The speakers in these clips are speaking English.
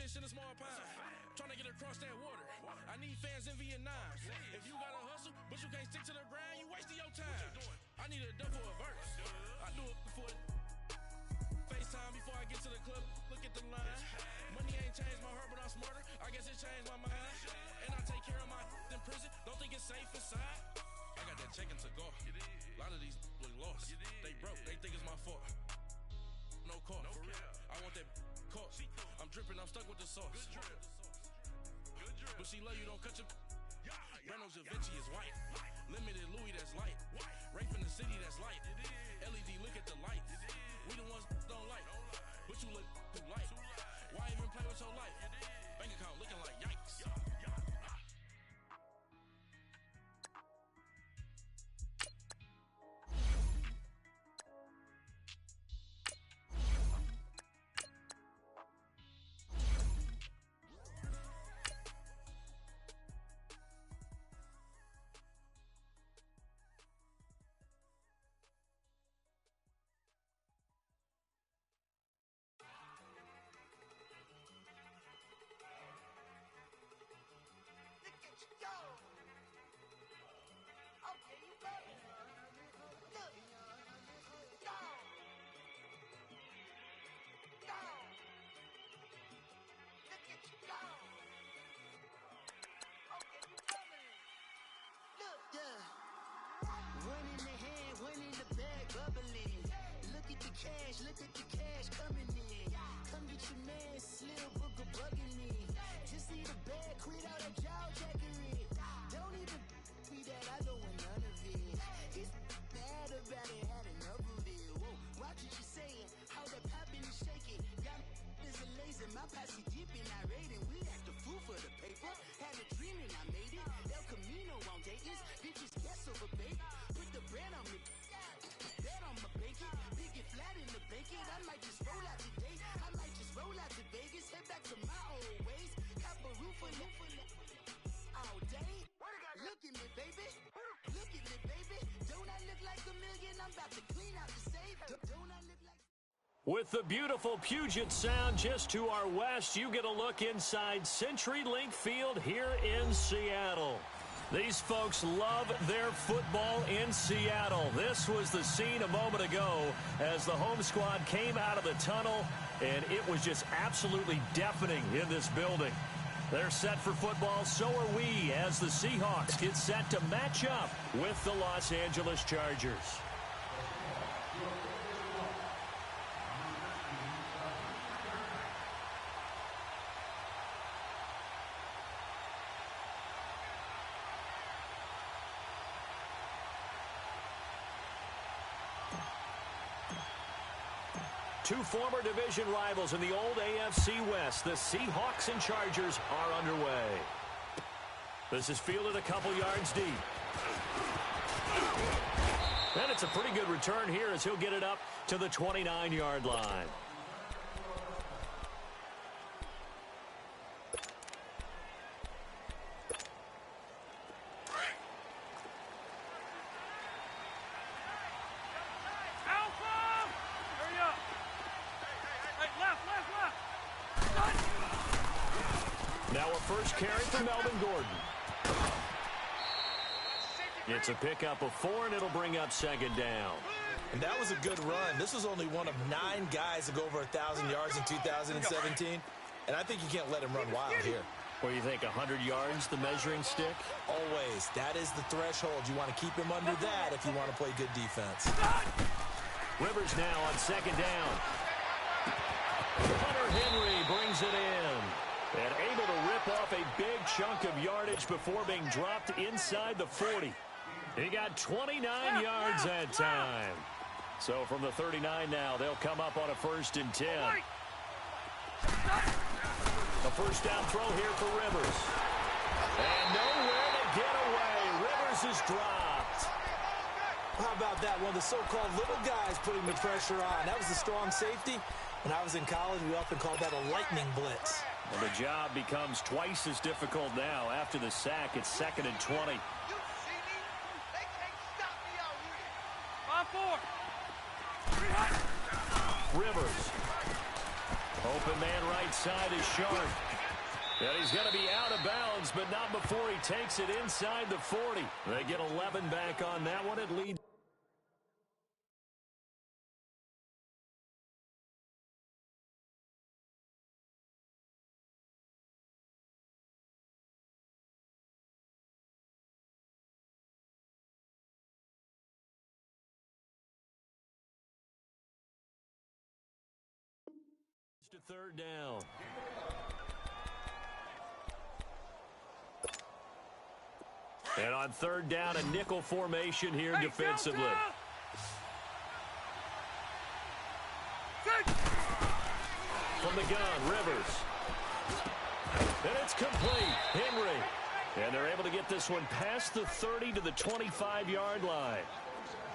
fish in a small pond. Trying to get across that water. I need fans in Vietnam. If you gotta hustle, but you can't stick to the grind, you wasting your time. I need a double a verse. I do it for FaceTime before I get to the club. Look at the line. Money ain't changed my heart, but I'm smarter. I guess it changed my mind. And I take care of my in prison. Don't think it's safe inside. I got that check and took off. A lot of these look lost. They broke. They think it's my fault. No call. For real. I want that caught. I'm dripping. I'm stuck with the sauce. But she love you. Don't cut your. Brando Da Vinci is white. Limited Louis that's light. Rape in the city that's light. LED look at the light. We the ones don't like. But you look too light. Why even play with your life? Bank account looking like yikes. Look at the cash coming in. Come get your man, Slim Booker bugging me. Just need a bag, quit all that jaw jackery. Don't even be that, I don't want none of it. He's mad about it, had enough of it. Whoa, watch what you're saying, how that poppin' is shaking. Got is a laser, my posse dipping, I raiding. We act the fool for the paper. Had a dream and I made it. El Camino on Dayton's, bitches guess over baby. Put the brand on me. Bet on my bacon, big it flat in the bacon. I might just roll out today. I might just roll out to Vegas, head back to my old ways. Cop a roof all day. Look at me, baby. Look at me, baby. Don't I look like a million? I'm about to clean out the safe. Don't I look like... With the beautiful Puget Sound just to our west, you get a look inside CenturyLink Field here in Seattle. These folks love their football in Seattle. This was the scene a moment ago as the home squad came out of the tunnel, and it was just absolutely deafening in this building. They're set for football, so are we, as the Seahawks get set to match up with the Los Angeles Chargers. Two former division rivals in the old AFC West, the Seahawks and Chargers, are underway. This is fielded a couple yards deep. And it's a pretty good return here as he'll get it up to the 29-yard line. First carry for Melvin Gordon. It's a pickup of 4, and it'll bring up second down. And that was a good run. This was only one of 9 guys to go over 1,000 yards in 2017. And I think you can't let him run wild here. What do you think, 100 yards, the measuring stick? Always. That is the threshold. You want to keep him under that if you want to play good defense. Rivers now on second down. Hunter Henry brings it in. And able to rip off a big chunk of yardage before being dropped inside the 40. He got 29 yards that time. So from the 39 now, they'll come up on a 1st and 10. A first down throw here for Rivers. And nowhere to get away. Rivers is dropped. How about that? One of the so-called little guys putting the pressure on. That was a strong safety. When I was in college, we often called that a lightning blitz. Well, the job becomes twice as difficult now. After the sack, it's 2nd and 20. Rivers. Open man right side is Sharp. And he's going to be out of bounds, but not before he takes it inside the 40. They get 11 back on that one. It leads. To third down. And on third down, a nickel formation here defensively. From the gun, Rivers. And it's complete. Henry. And they're able to get this one past the 30 to the 25-yard line.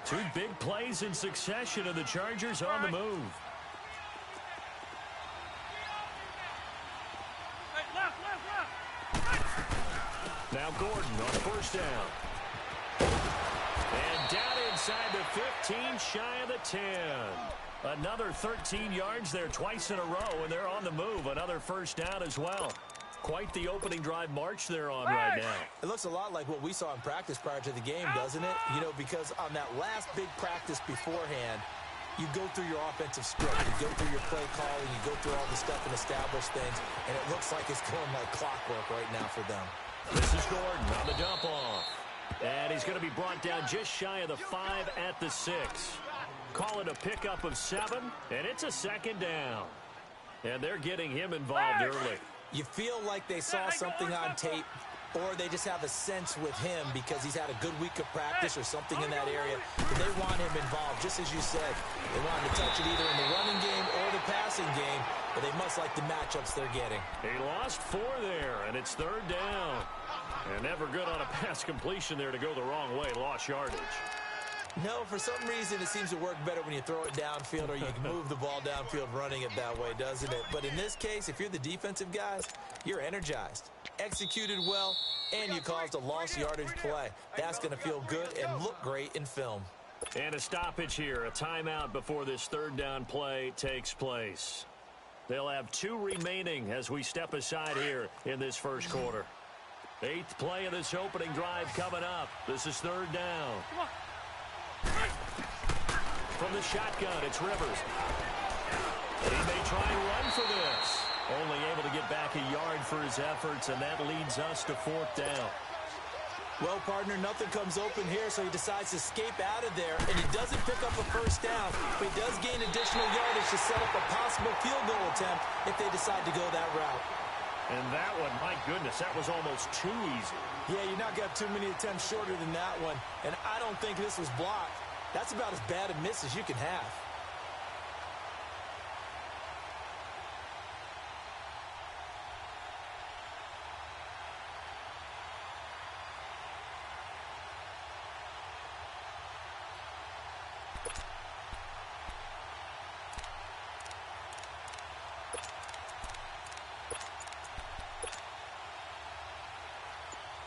Two big plays in succession, and the Chargers on the move. Now Gordon on first down. And down inside the 15, shy of the 10. Another 13 yards there twice in a row, and they're on the move. Another first down as well. Quite the opening drive march they're on right now. It looks a lot like what we saw in practice prior to the game, doesn't it? You know, because on that last big practice beforehand, you go through your offensive script, you go through your play calling, you go through all the stuff and establish things, and it looks like it's going like clockwork right now for them. This is Gordon on the dump off. And he's going to be brought down just shy of the 5 at the 6. Call it a pickup of 7, and it's a second down. And they're getting him involved early. You feel like they saw something on tape, or they just have a sense with him because he's had a good week of practice or something in that area. But they want him involved, just as you said. They want him to touch it either in the running game or the passing game, but they must like the matchups they're getting. He lost 4 there, and it's third down. And never good on a pass completion there to go the wrong way. Lost yardage. No, for some reason it seems to work better when you throw it downfield or you can move the ball downfield running it that way, doesn't it? But in this case, if you're the defensive guys, you're energized, executed well, and you caused a lost yardage play. That's going to feel good and look great in film. And a stoppage here, a timeout before this third down play takes place. They'll have 2 remaining as we step aside here in this first quarter. 8th play of this opening drive coming up. This is third down. From the shotgun, it's Rivers. He may try and run for this. Only able to get back a yard for his efforts, and that leads us to 4th down. Well, partner, nothing comes open here, so he decides to escape out of there, and he doesn't pick up a first down, but he does gain additional yardage to set up a possible field goal attempt if they decide to go that route. And that one, my goodness, that was almost too easy. Yeah, you're not got too many attempts shorter than that one, and I don't think this was blocked. That's about as bad a miss as you can have.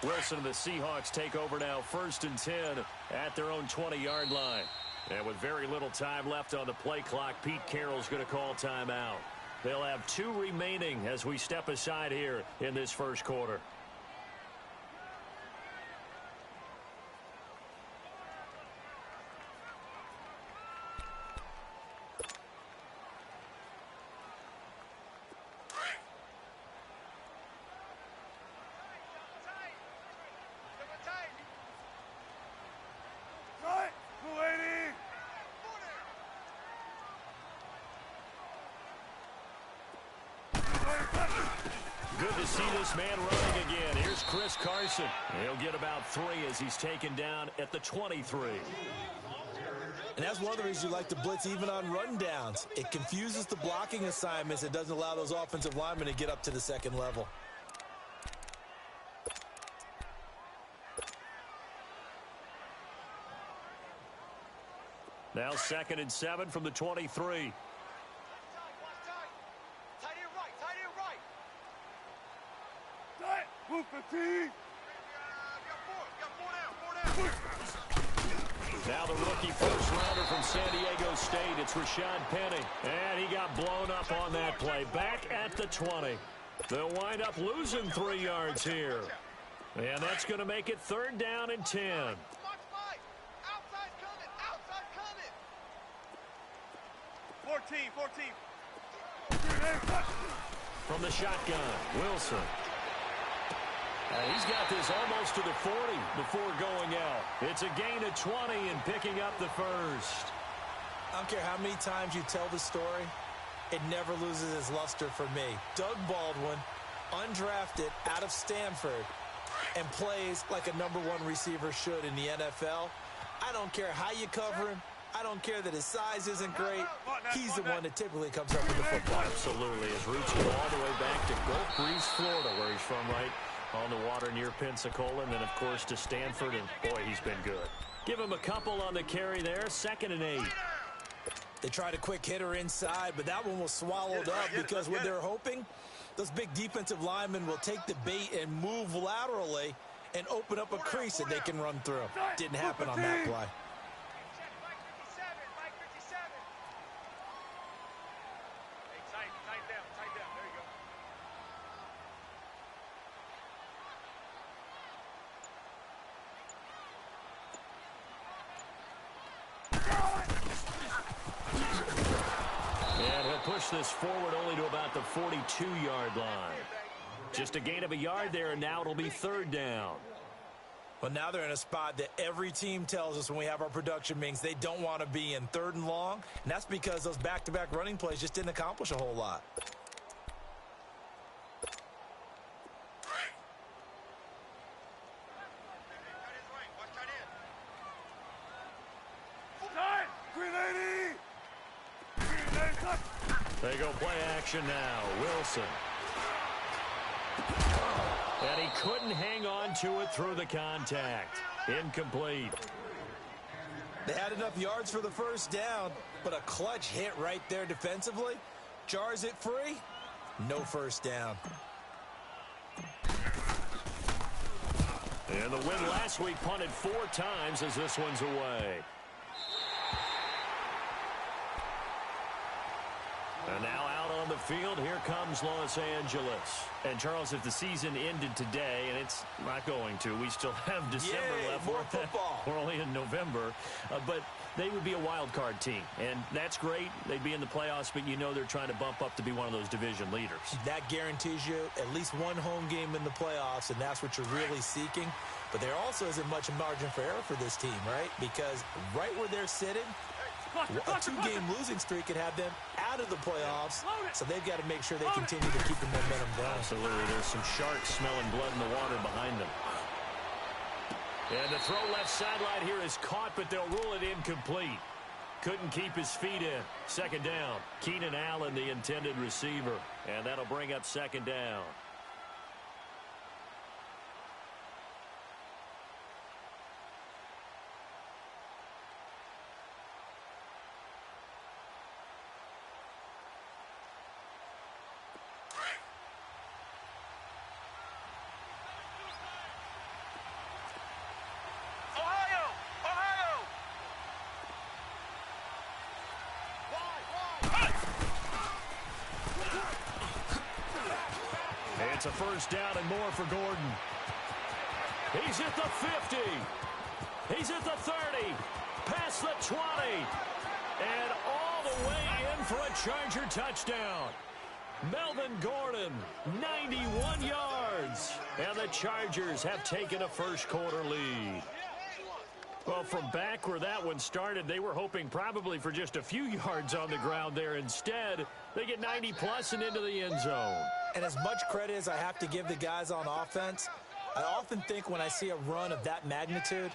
Wilson and the Seahawks take over now, 1st and 10 at their own 20-yard line. And with very little time left on the play clock, Pete Carroll's going to call timeout. They'll have 2 remaining as we step aside here in this first quarter. Good to see this man running again. Here's Chris Carson. He'll get about 3 as he's taken down at the 23. And that's one of the reasons you like to blitz even on rundowns. It confuses the blocking assignments. It doesn't allow those offensive linemen to get up to the second level. Now 2nd and 7 from the 23. Now the rookie first rounder from San Diego State. It's Rashad Penny. And he got blown up on that play. Back at the 20. They'll wind up losing 3 yards here. And that's going to make it 3rd down and 10. Outside coming. 14. From the shotgun, Wilson. He's got this almost to the 40 before going out. It's a gain of 20 and picking up the first. I don't care how many times you tell the story, it never loses its luster for me. Doug Baldwin, undrafted out of Stanford, and plays like a #1 receiver should in the NFL. I don't care how you cover him. I don't care that his size isn't great. He's the one that typically comes up with the football. Absolutely. His roots go all the way back to Gulf Breeze, Florida, where he's from, right on the water near Pensacola, and then, of course, to Stanford, and, boy, he's been good. Give him a couple on the carry there, 2nd and 8. They tried a quick hitter inside, but that one was swallowed up because when they're hoping, those big defensive linemen will take the bait and move laterally and open up a crease that they can run through. Didn't happen on that play. Push this forward only to about the 42-yard line. Just a gain of a yard there, and now it'll be 3rd down. Well, now they're in a spot that every team tells us when we have our production meetings they don't want to be in, 3rd and long, and that's because those back-to-back running plays just didn't accomplish a whole lot. They go play action now. Wilson. And he couldn't hang on to it through the contact. Incomplete. They had enough yards for the first down, but a clutch hit right there defensively. Jars it free. No first down. And the win last week punted 4 times as this one's away. And now out on the field, here comes Los Angeles. And, Charles, if the season ended today, and it's not going to, we still have December left. More football. We're only in November. But they would be a wild card team. And that's great. They'd be in the playoffs, but you know they're trying to bump up to be one of those division leaders. That guarantees you at least one home game in the playoffs, and that's what you're really seeking. But there also isn't much margin for error for this team, right? Because right where they're sitting, a 2-game losing streak could have them out of the playoffs, so they've got to make sure they continue to keep the momentum going. Absolutely. There's some sharks smelling blood in the water behind them. And the throw left sideline here is caught, but they'll rule it incomplete. Couldn't keep his feet in. 2nd down. Keenan Allen, the intended receiver. And that'll bring up 2nd down. It's a first down and more for Gordon. He's at the 50. He's at the 30. Past the 20. And all the way in for a Charger touchdown. Melvin Gordon, 91 yards. And the Chargers have taken a first-quarter lead. Well, from back where that one started, they were hoping probably for just a few yards on the ground there. Instead, they get 90-plus and into the end zone. And as much credit as I have to give the guys on offense, I often think when I see a run of that magnitude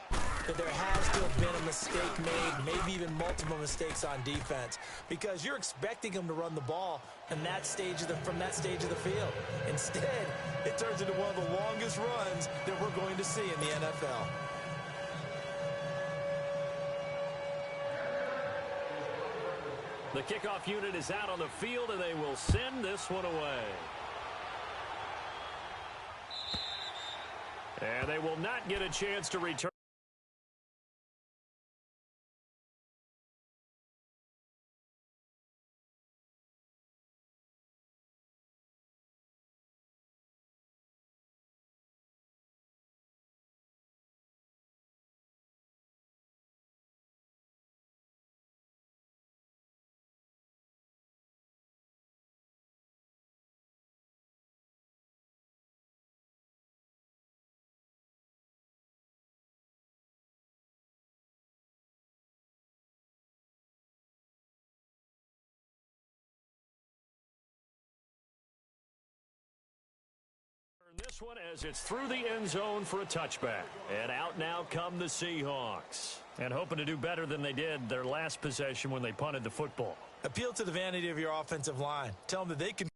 that there has to have been a mistake made, maybe even multiple mistakes on defense, because you're expecting them to run the ball from that stage of the field. Instead, it turns into one of the longest runs that we're going to see in the NFL. The kickoff unit is out on the field, and they will send this one away. And they will not get a chance to return. one as it's through the end zone for a touchback. And out now come the Seahawks. And hoping to do better than they did their last possession when they punted the football. Appeal to the vanity of your offensive line. Tell them that they can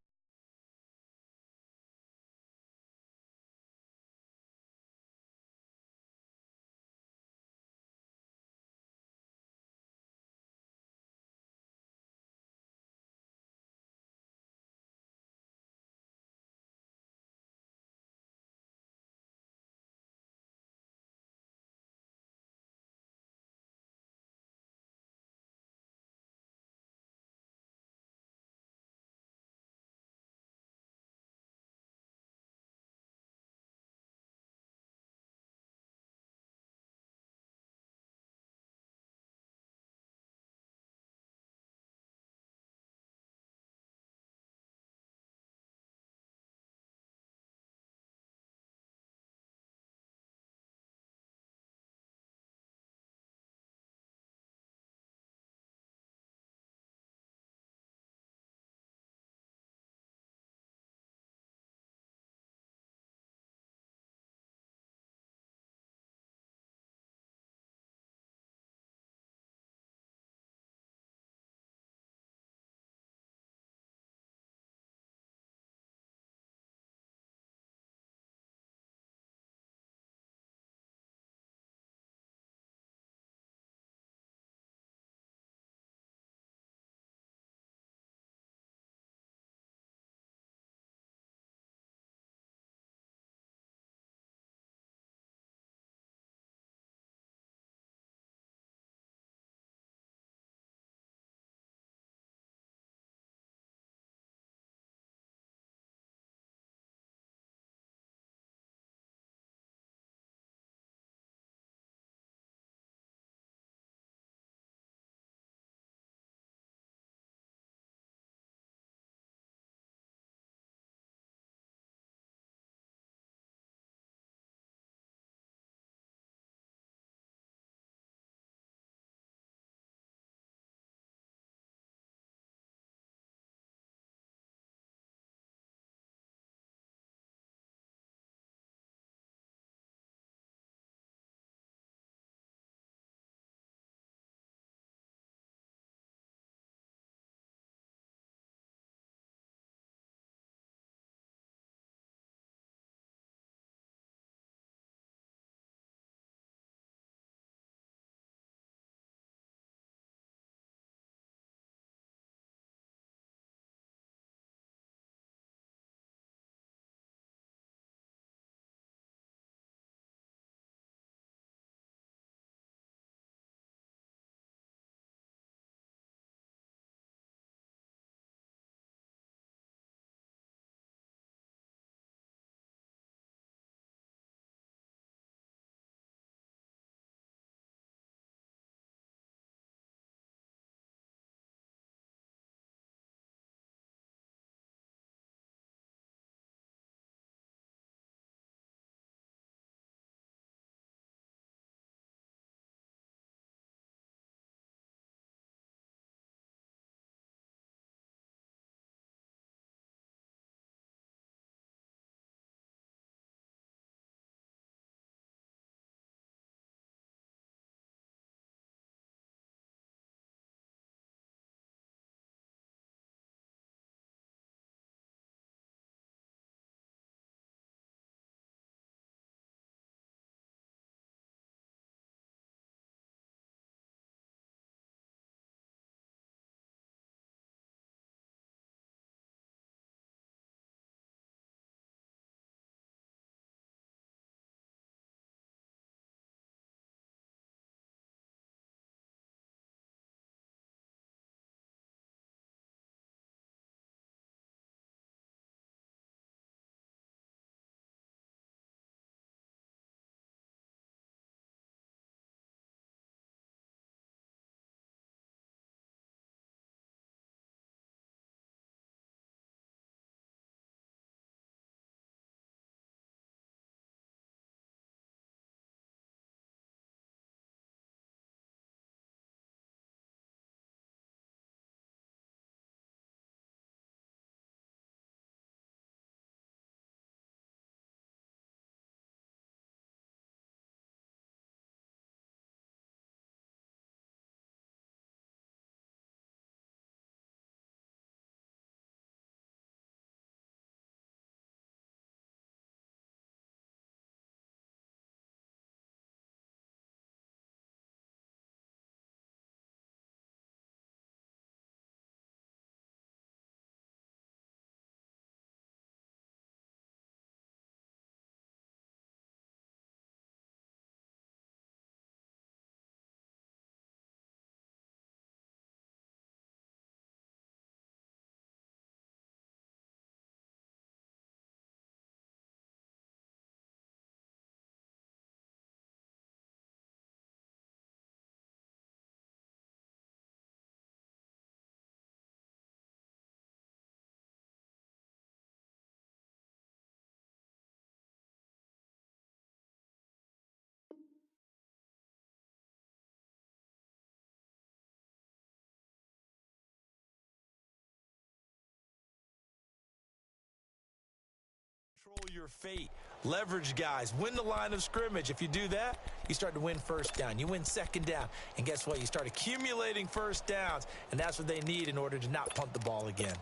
Control your fate. Leverage guys. Win the line of scrimmage. If you do that, you start to win first down. You win second down. And guess what? You start accumulating first downs. And that's what they need in order to not punt the ball again.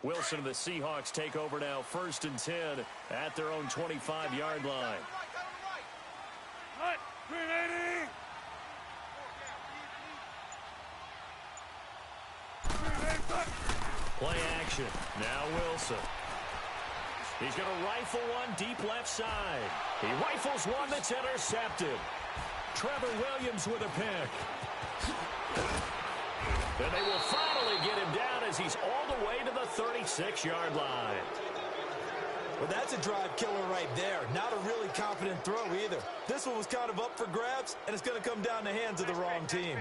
Wilson and the Seahawks take over now, 1st and 10 at their own 25-yard line. Right, 380. Play action. Now Wilson. He's going to rifle one deep left side. He rifles one that's intercepted. Trevor Williams with a pick. And they will finally get him down as he's all the way to the 36-yard line. Well, that's a drive killer right there. Not a really confident throw either. This one was kind of up for grabs, and it's going to come down the hands of the wrong team.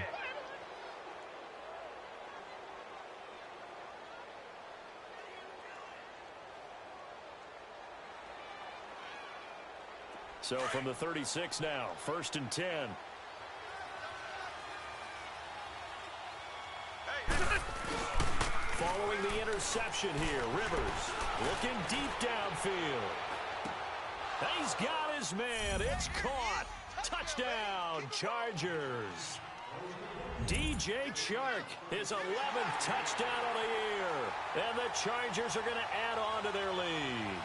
So from the 36 now, 1st and 10. Following the interception here, Rivers looking deep downfield. He's got his man. It's caught. Touchdown, Chargers. DJ Chark, his 11th touchdown of the year. And the Chargers are going to add on to their lead.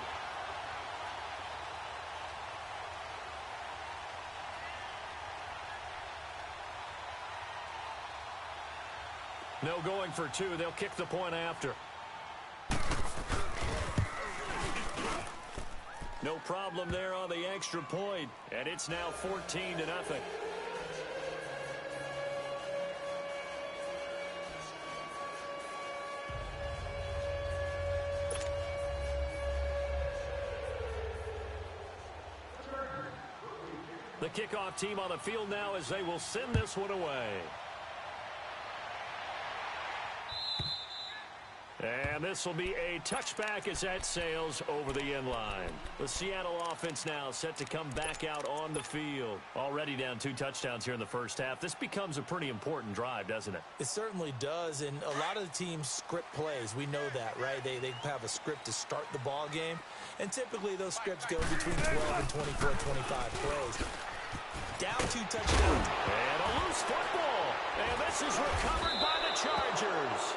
No going for two. They'll kick the point after. No problem there on the extra point. And it's now 14-0. The kickoff team on the field now as they will send this one away. And this will be a touchback as that sails over the end line. The Seattle offense now set to come back out on the field. Already down 2 touchdowns here in the first half. This becomes a pretty important drive, doesn't it? It certainly does, and a lot of the teams script plays. We know that, right? They have a script to start the ball game, and typically those scripts go between 12 and 24, 25 plays. Down 2 touchdowns. And a loose football. And this is recovered by the Chargers.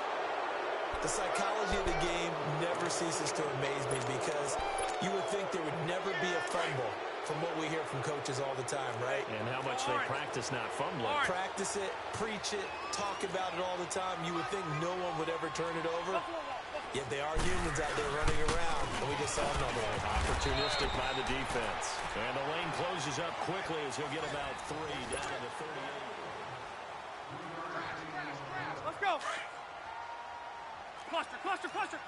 The psychology of the game never ceases to amaze me because you would think there would never be a fumble from what we hear from coaches all the time, right? And how much they practice not fumbling. Practice it, preach it, talk about it all the time. You would think no one would ever turn it over. Yet they are humans out there running around, and we just saw another one. Opportunistic by the defense. And the lane closes up quickly as he'll get about 3 down to the 38. Let's go. Cluster, cluster, cluster.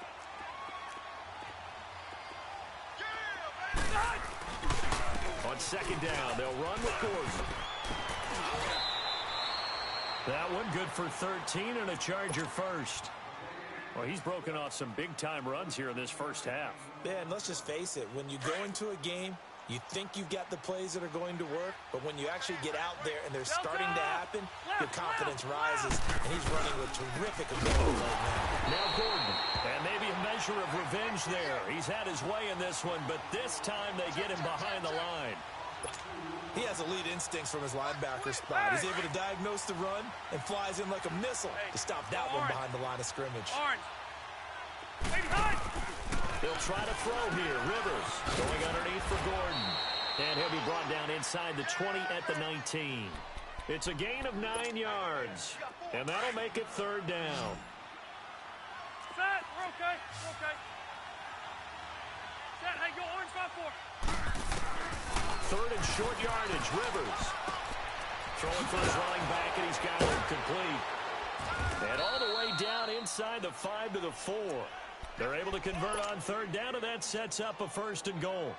On 2nd down, they'll run with Gordon. That one good for 13 and a Charger first. Well, he's broken off some big-time runs here in this first half. Yeah, and let's just face it. When you go into a game, you think you've got the plays that are going to work, but when you actually get out there and they're starting to happen, your confidence rises, and he's running with terrific ability right now. Now Gordon, and maybe a measure of revenge there. He's had his way in this one, but this time they get him behind the line. He has elite instincts from his linebacker spot. He's able to diagnose the run and flies in like a missile to stop that one behind the line of scrimmage. They'll try to throw here. Rivers going underneath for Gordon. And he'll be brought down inside the 20 at the 19. It's a gain of 9 yards. And that'll make it 3rd down. Set, we're okay, we're okay. Set, hey, go orange 5-4. 3rd and short yardage, Rivers. Throwing for his running back, and he's got it complete. And all the way down inside the 5 to the 4. They're able to convert on 3rd down, and that sets up a 1st and goal.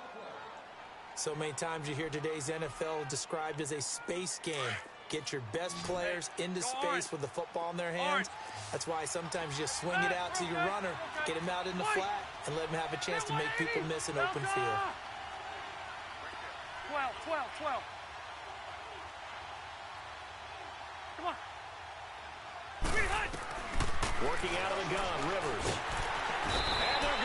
So many times you hear today's NFL described as a space game. Get your best players into space with the football in their hands. That's why sometimes you just swing it out to your runner, get him out in the flat, and let him have a chance to make people miss an open field. 12, 12, 12. Come on. Working out of the gun, Rivers. And they're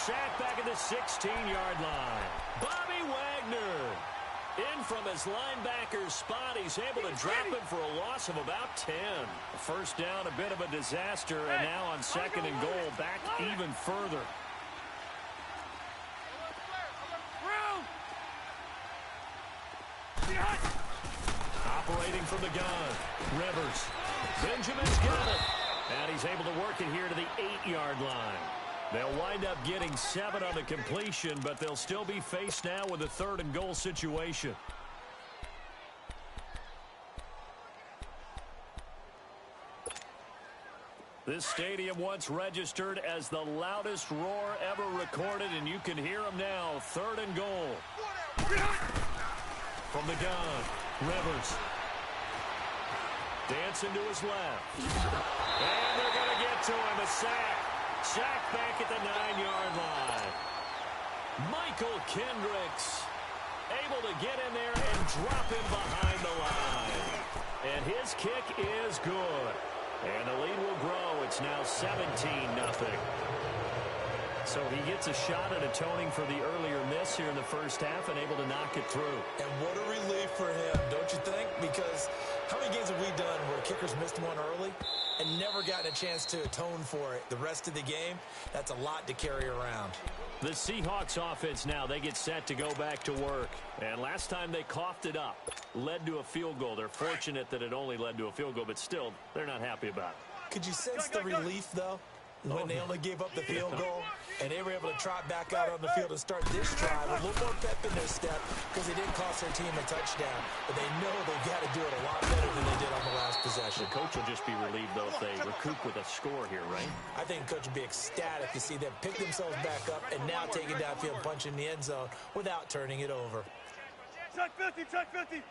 sack back at the 16-yard line. Bobby Wagner in from his linebacker spot. He's able to drop him for a loss of about 10. First down, a bit of a disaster, and now on second and goal, back even further. Operating from the gun, Rivers. Benjamin's got it. And he's able to work it here to the 8-yard line. They'll wind up getting 7 on the completion, but they'll still be faced now with a third and goal situation. This stadium once registered as the loudest roar ever recorded, and you can hear them now. Third and goal. From the gun, Rivers. Dancing to his left. And they're going to get to him. A sack. Sack back at the 9-yard line. Michael Kendricks able to get in there and drop him behind the line. And his kick is good. And the lead will grow. It's now 17-0. So he gets a shot at atoning for the earlier miss here in the first half and able to knock it through. And what a relief for him, don't you think? Because how many games have we done where kickers missed one early and never gotten a chance to atone for it the rest of the game? That's a lot to carry around. The Seahawks offense now, they get set to go back to work. And last time they coughed it up, led to a field goal. They're fortunate that it only led to a field goal, but still, they're not happy about it. Could you sense the relief, though, when they only gave up the field goal? And they were able to trot back out on the field and start this drive with a little more pep in their step because they didn't cost their team a touchdown. But they know they've got to do it a lot better than they did on the last possession. The coach will just be relieved, though, if they recoup with a score here, right? I think the coach will be ecstatic to see them pick themselves back up and now take it downfield, punch in the end zone without turning it over. Check 50, check 50.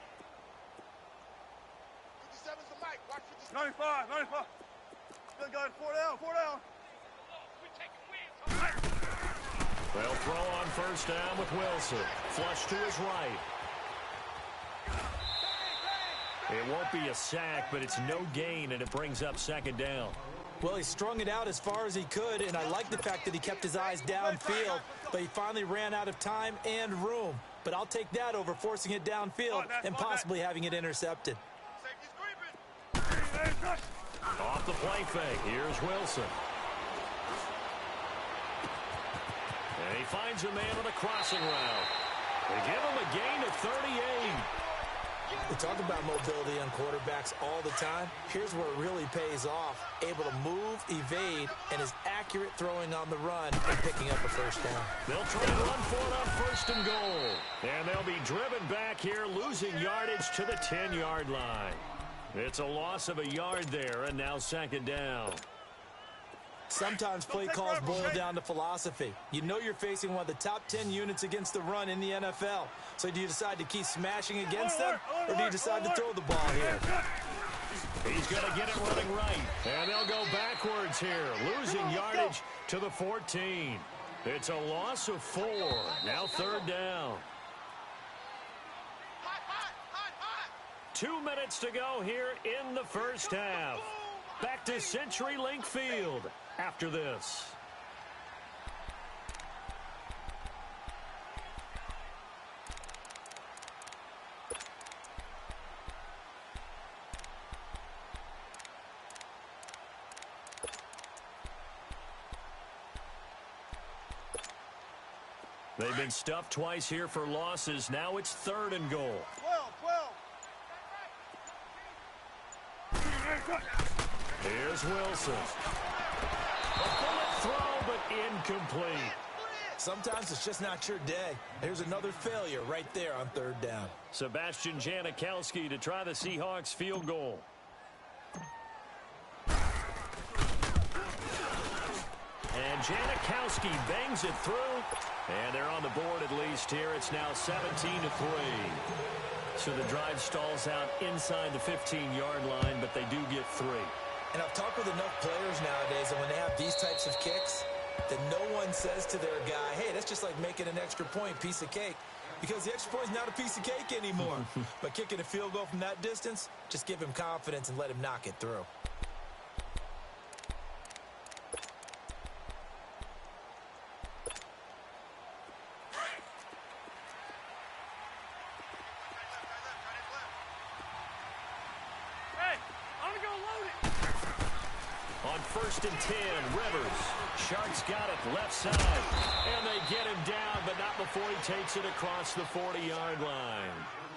57's the mic. Watch 57. 95, 95. Good guy, 4 down, 4 down. They'll throw on first down with Wilson. Flush to his right. It won't be a sack, but it's no gain, and it brings up second down. Well, he strung it out as far as he could, and I like the fact that he kept his eyes downfield, but he finally ran out of time and room. But I'll take that over forcing it downfield and possibly having it intercepted. Off the play fake. Here's Wilson. And he finds a man on a crossing route. They give him a gain of 38. We talk about mobility on quarterbacks all the time. Here's where it really pays off. Able to move, evade, and is accurate throwing on the run and picking up a first down. They'll try and run for it on first and goal. And they'll be driven back here, losing yardage to the 10-yard line. It's a loss of a yard there, and now second down. Sometimes play calls boil down to philosophy. You know you're facing one of the top 10 units against the run in the NFL. So do you decide to keep smashing against them, or do you decide to throw the ball here? He's going to get it running right. And they'll go backwards here, losing yardage to the 14. It's a loss of 4. Now third down. 2 minutes to go here in the first half. Back to CenturyLink Field after this. They've been stuffed twice here for losses. Now it's third and goal. 12. Here's Wilson. A bullet throw, but incomplete. Sometimes it's just not your day. There's another failure right there on third down. Sebastian Janikowski to try the Seahawks field goal. And Janikowski bangs it through. And they're on the board at least here. It's now 17-3. So the drive stalls out inside the 15-yard line, but they do get 3. And I've talked with enough players nowadays, and when they have these types of kicks, that no one says to their guy, hey, that's just like making an extra point, piece of cake. Because the extra point is not a piece of cake anymore. But kicking a field goal from that distance, just give him confidence and let him knock it through. on 1st and 10. Rivers. Sharks got it left side. And they get him down, but not before he takes it across the 40-yard line.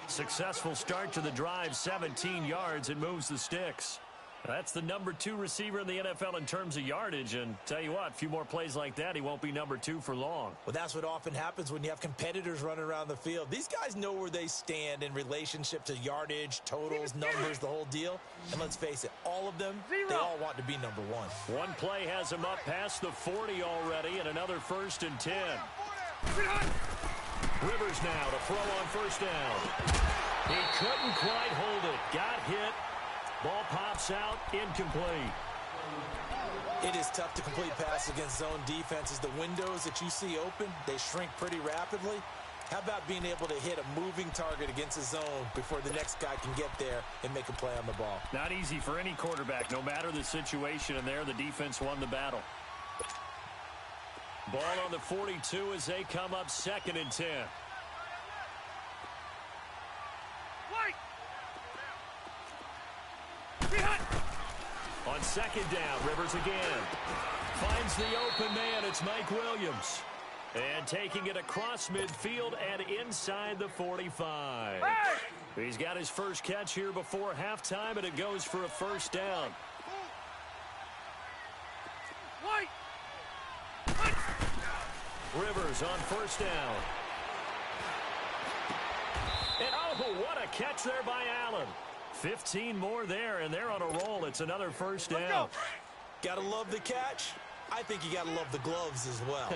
Successful start to the drive, 17 yards, and moves the sticks. That's the number 2 receiver in the NFL in terms of yardage, and tell you what, a few more plays like that, he won't be number 2 for long. Well, that's what often happens when you have competitors running around the field. These guys know where they stand in relationship to yardage, totals, numbers, the whole deal. And let's face it, all of them, they all want to be number 1. One play has him up past the 40 already, and another 1st and 10. Rivers now to throw on 1st down. He couldn't quite hold it. Got hit. Ball pops out, incomplete. It is tough to complete pass against zone defenses. The windows that you see open, they shrink pretty rapidly. How about being able to hit a moving target against a zone before the next guy can get there and make a play on the ball? Not easy for any quarterback, no matter the situation, and there the defense won the battle. Ball on the 42 as they come up 2nd and 10. On 2nd down, Rivers again. Finds the open man. It's Mike Williams. And taking it across midfield and inside the 45. Hey! He's got his first catch here before halftime, and it goes for a 1st down. Rivers on 1st down. And oh, what a catch there by Allen. 15 more there, and they're on a roll. It's another 1st down. Gotta love the catch. I think you gotta love the gloves as well.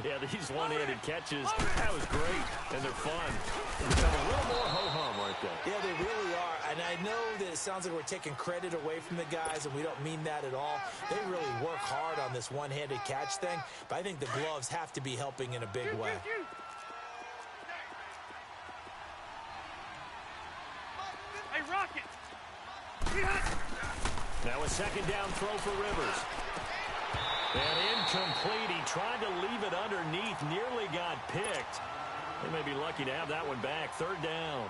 Yeah, these one-handed catches, that was great, and they're fun. They become a little more ho-hum right there. Yeah, they really are, and I know that it sounds like we're taking credit away from the guys, and we don't mean that at all. They really work hard on this one-handed catch thing, but I think the gloves have to be helping in a big way. Now a 2nd down throw for Rivers. And incomplete. He tried to leave it underneath. Nearly got picked. They may be lucky to have that one back. 3rd down.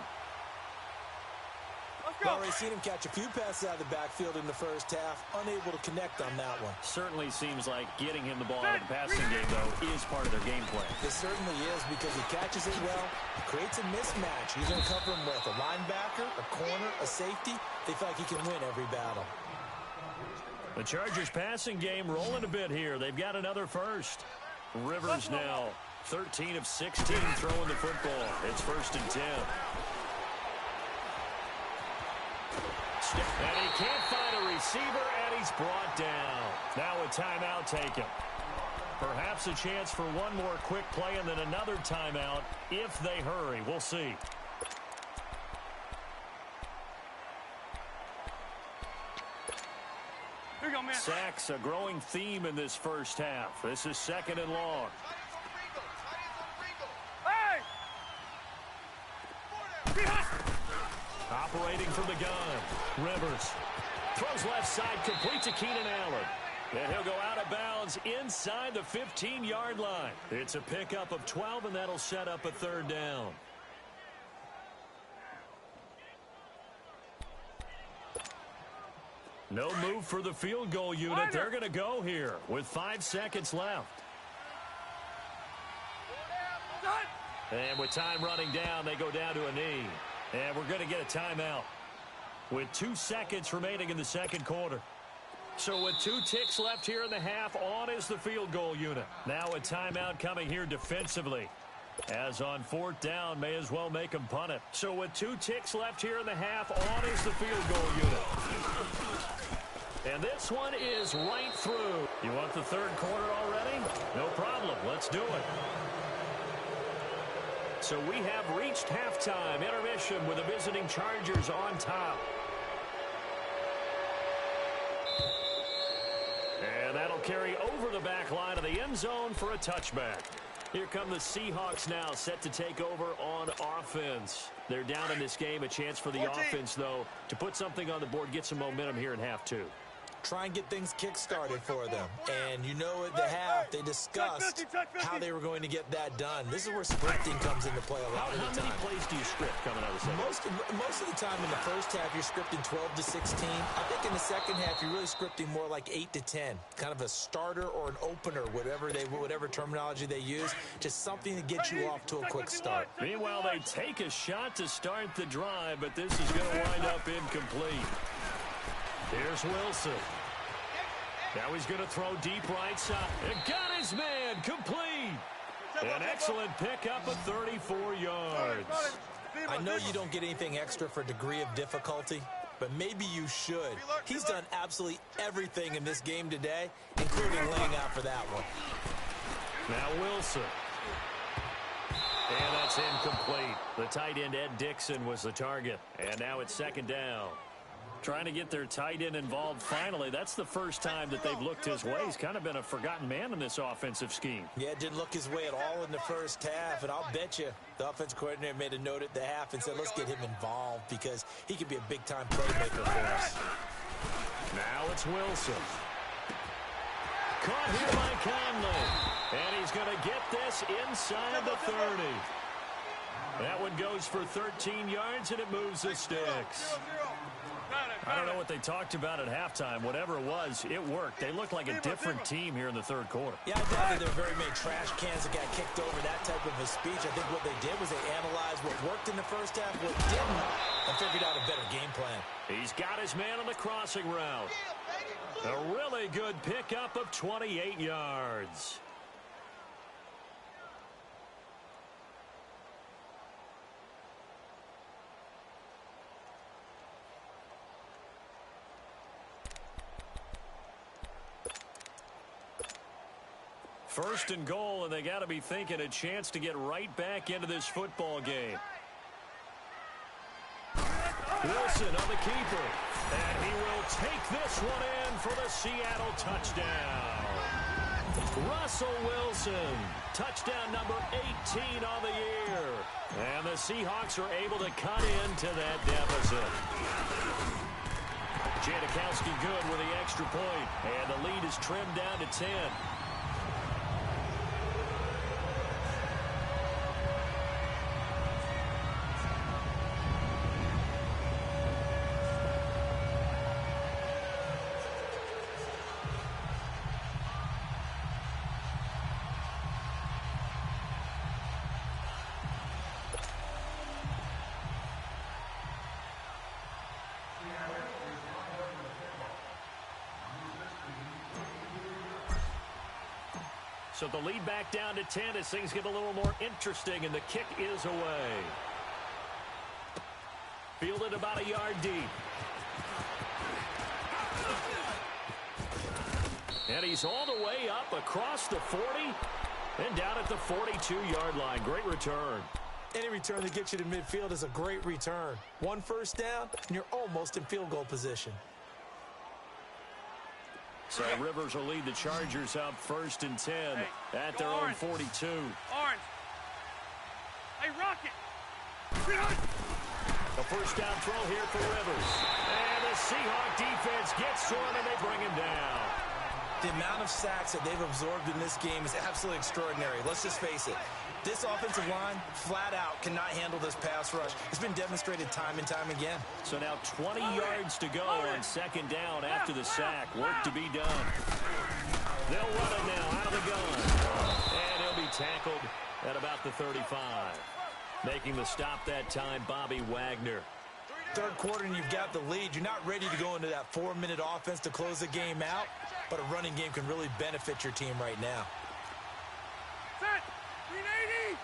Well, already seen him catch a few passes out of the backfield in the first half. Unable to connect on that one. Certainly seems like getting him the ball in the passing game, though, is part of their game plan. It certainly is because he catches it well. He creates a mismatch. He's going to cover him with a linebacker, a corner, a safety. They feel like he can win every battle. The Chargers passing game rolling a bit here. They've got another 1st. Rivers now 13 of 16 throwing the football. It's 1st and 10. And he can't find a receiver, and he's brought down. Now a timeout taken. Perhaps a chance for one more quick play and then another timeout if they hurry. We'll see. Here you go, man. Sacks, a growing theme in this first half. This is 2nd and long. Hey! Operating from the gun. Rivers throws left side, complete to Keenan Allen. And he'll go out of bounds inside the 15-yard line. It's a pickup of 12, and that'll set up a 3rd down. No move for the field goal unit. They're going to go here with 5 seconds left. And with time running down, they go down to a knee. And we're going to get a timeout with 2 seconds remaining in the 2nd quarter. So with 2 ticks left here in the half, on is the field goal unit. Now a timeout coming here defensively. As on 4th down, may as well make them punt it. So with 2 ticks left here in the half, on is the field goal unit. And this one is right through. You want the 3rd quarter already? No problem. Let's do it. So we have reached halftime intermission with the visiting Chargers on top. And that'll carry over the back line of the end zone for a touchback. Here come the Seahawks now, set to take over on offense. They're down in this game. A chance for the offense, though, to put something on the board, get some momentum here in half 2. try and get things kick-started for them. And you know at the half, they discussed how they were going to get that done. This is where scripting comes into play a lot of the time. How many plays do you script coming out of the second? Most of the time in the first half, you're scripting 12 to 16. I think in the second half, you're really scripting more like 8 to 10. Kind of a starter or an opener, whatever terminology they use. Just something to get you off to a quick start. Meanwhile, they take a shot to start the drive, but this is going to wind up incomplete. Here's Wilson. Now he's going to throw deep right side. And got his man complete. An excellent pickup of 34 yards. I know you don't get anything extra for degree of difficulty, but maybe you should. He's done absolutely everything in this game today, including laying out for that one. Now Wilson. And that's incomplete. The tight end, Ed Dixon, was the target. And now it's second down. Trying to get their tight end involved finally. That's the first time that they've looked his way. He's kind of been a forgotten man in this offensive scheme. Yeah, didn't look his way at all in the first half. And I'll bet you the offense coordinator made a note at the half and said, let's get him involved because he could be a big-time playmaker for us. Now it's Wilson. Caught here by Conley. And he's going to get this inside the 30. That one goes for 13 yards, and it moves the sticks. I don't know what they talked about at halftime. Whatever it was, it worked. They looked like a different team here in the third quarter. Yeah, I doubt that there were very many trash cans that got kicked over, that type of a speech. I think what they did was they analyzed what worked in the first half, what didn't, and figured out a better game plan. He's got his man on the crossing route. A really good pickup of 28 yards. First and goal, and they got to be thinking a chance to get right back into this football game. Wilson on the keeper, and he will take this one in for the Seattle touchdown. Russell Wilson, touchdown number 18 on the year. And the Seahawks are able to cut into that deficit. Janikowski good with the extra point, and the lead is trimmed down to 10. So the lead back down to 10 as things get a little more interesting, and the kick is away. Fielded about a yard deep. And he's all the way up across the 40 and down at the 42-yard line. Great return. Any return that gets you to midfield is a great return. One first down, and you're almost in field goal position. So Rivers will lead the Chargers up first and 10 at their own 42. Orange. Hey, Rocket. A first down throw here for Rivers. And the Seahawk defense gets to him, and they bring him down. The amount of sacks that they've absorbed in this game is absolutely extraordinary. Let's just face it. This offensive line, flat out, cannot handle this pass rush. It's been demonstrated time and time again. So now 20 yards to go on second down after the sack. Work to be done. They'll run it now out of the gun. And he'll be tackled at about the 35. Making the stop that time, Bobby Wagner. Third quarter and you've got the lead. You're not ready to go into that 4-minute offense to close the game out, but a running game can really benefit your team right now. Set. 380.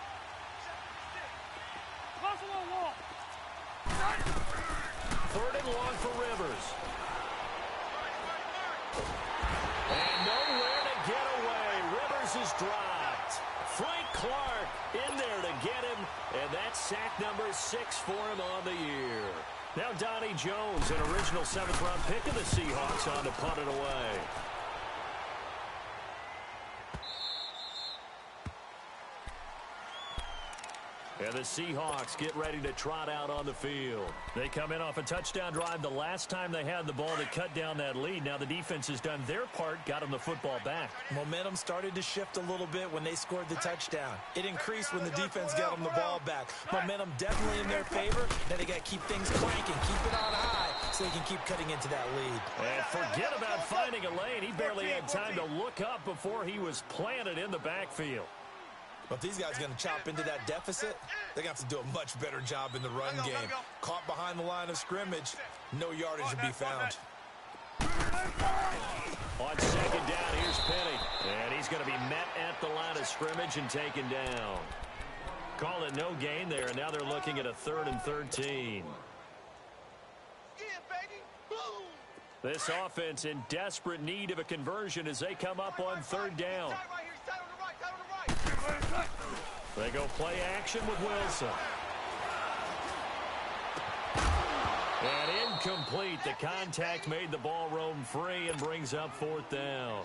Cross a little wall. Third and long for Rivers. And nowhere to get away. Rivers is dropped. Frank Clark in there to get him, and that's sack number 6 for him on the year. Now Donnie Jones, an original 7th-round pick of the Seahawks, on to punt it away. And the Seahawks get ready to trot out on the field. They come in off a touchdown drive the last time they had the ball to cut down that lead. Now the defense has done their part, got them the football back. Momentum started to shift a little bit when they scored the touchdown. It increased when the defense got them the ball back. Momentum definitely in their favor. Now they got to keep things cranking, keep it on high so they can keep cutting into that lead. And forget about finding a lane. He barely had time to look up before he was planted in the backfield. But if these guys are going to chop into that deficit, they're going to have to do a much better job in the run game. Caught behind the line of scrimmage, no yardage to be found. On second down, here's Penny. And he's going to be met at the line of scrimmage and taken down. Call it no gain there, and now they're looking at a 3rd and 13. This offense in desperate need of a conversion as they come up on 3rd down. They go play action with Wilson. And incomplete. The contact made the ball roam free and brings up 4th down.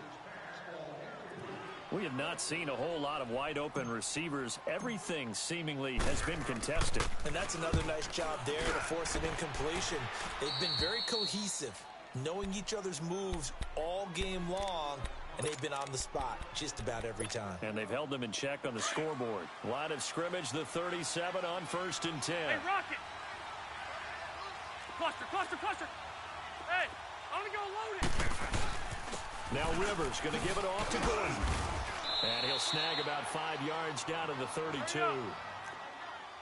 We have not seen a whole lot of wide open receivers. Everything seemingly has been contested. And that's another nice job there to force an incompletion. They've been very cohesive, knowing each other's moves all game long. And they've been on the spot just about every time. And they've held them in check on the scoreboard. Line of scrimmage, the 37 on 1st and 10. Hey, Rocket! Cluster! Hey, I'm going to go load it! Now Rivers going to give it off to Gordon. And he'll snag about 5 yards down to the 32.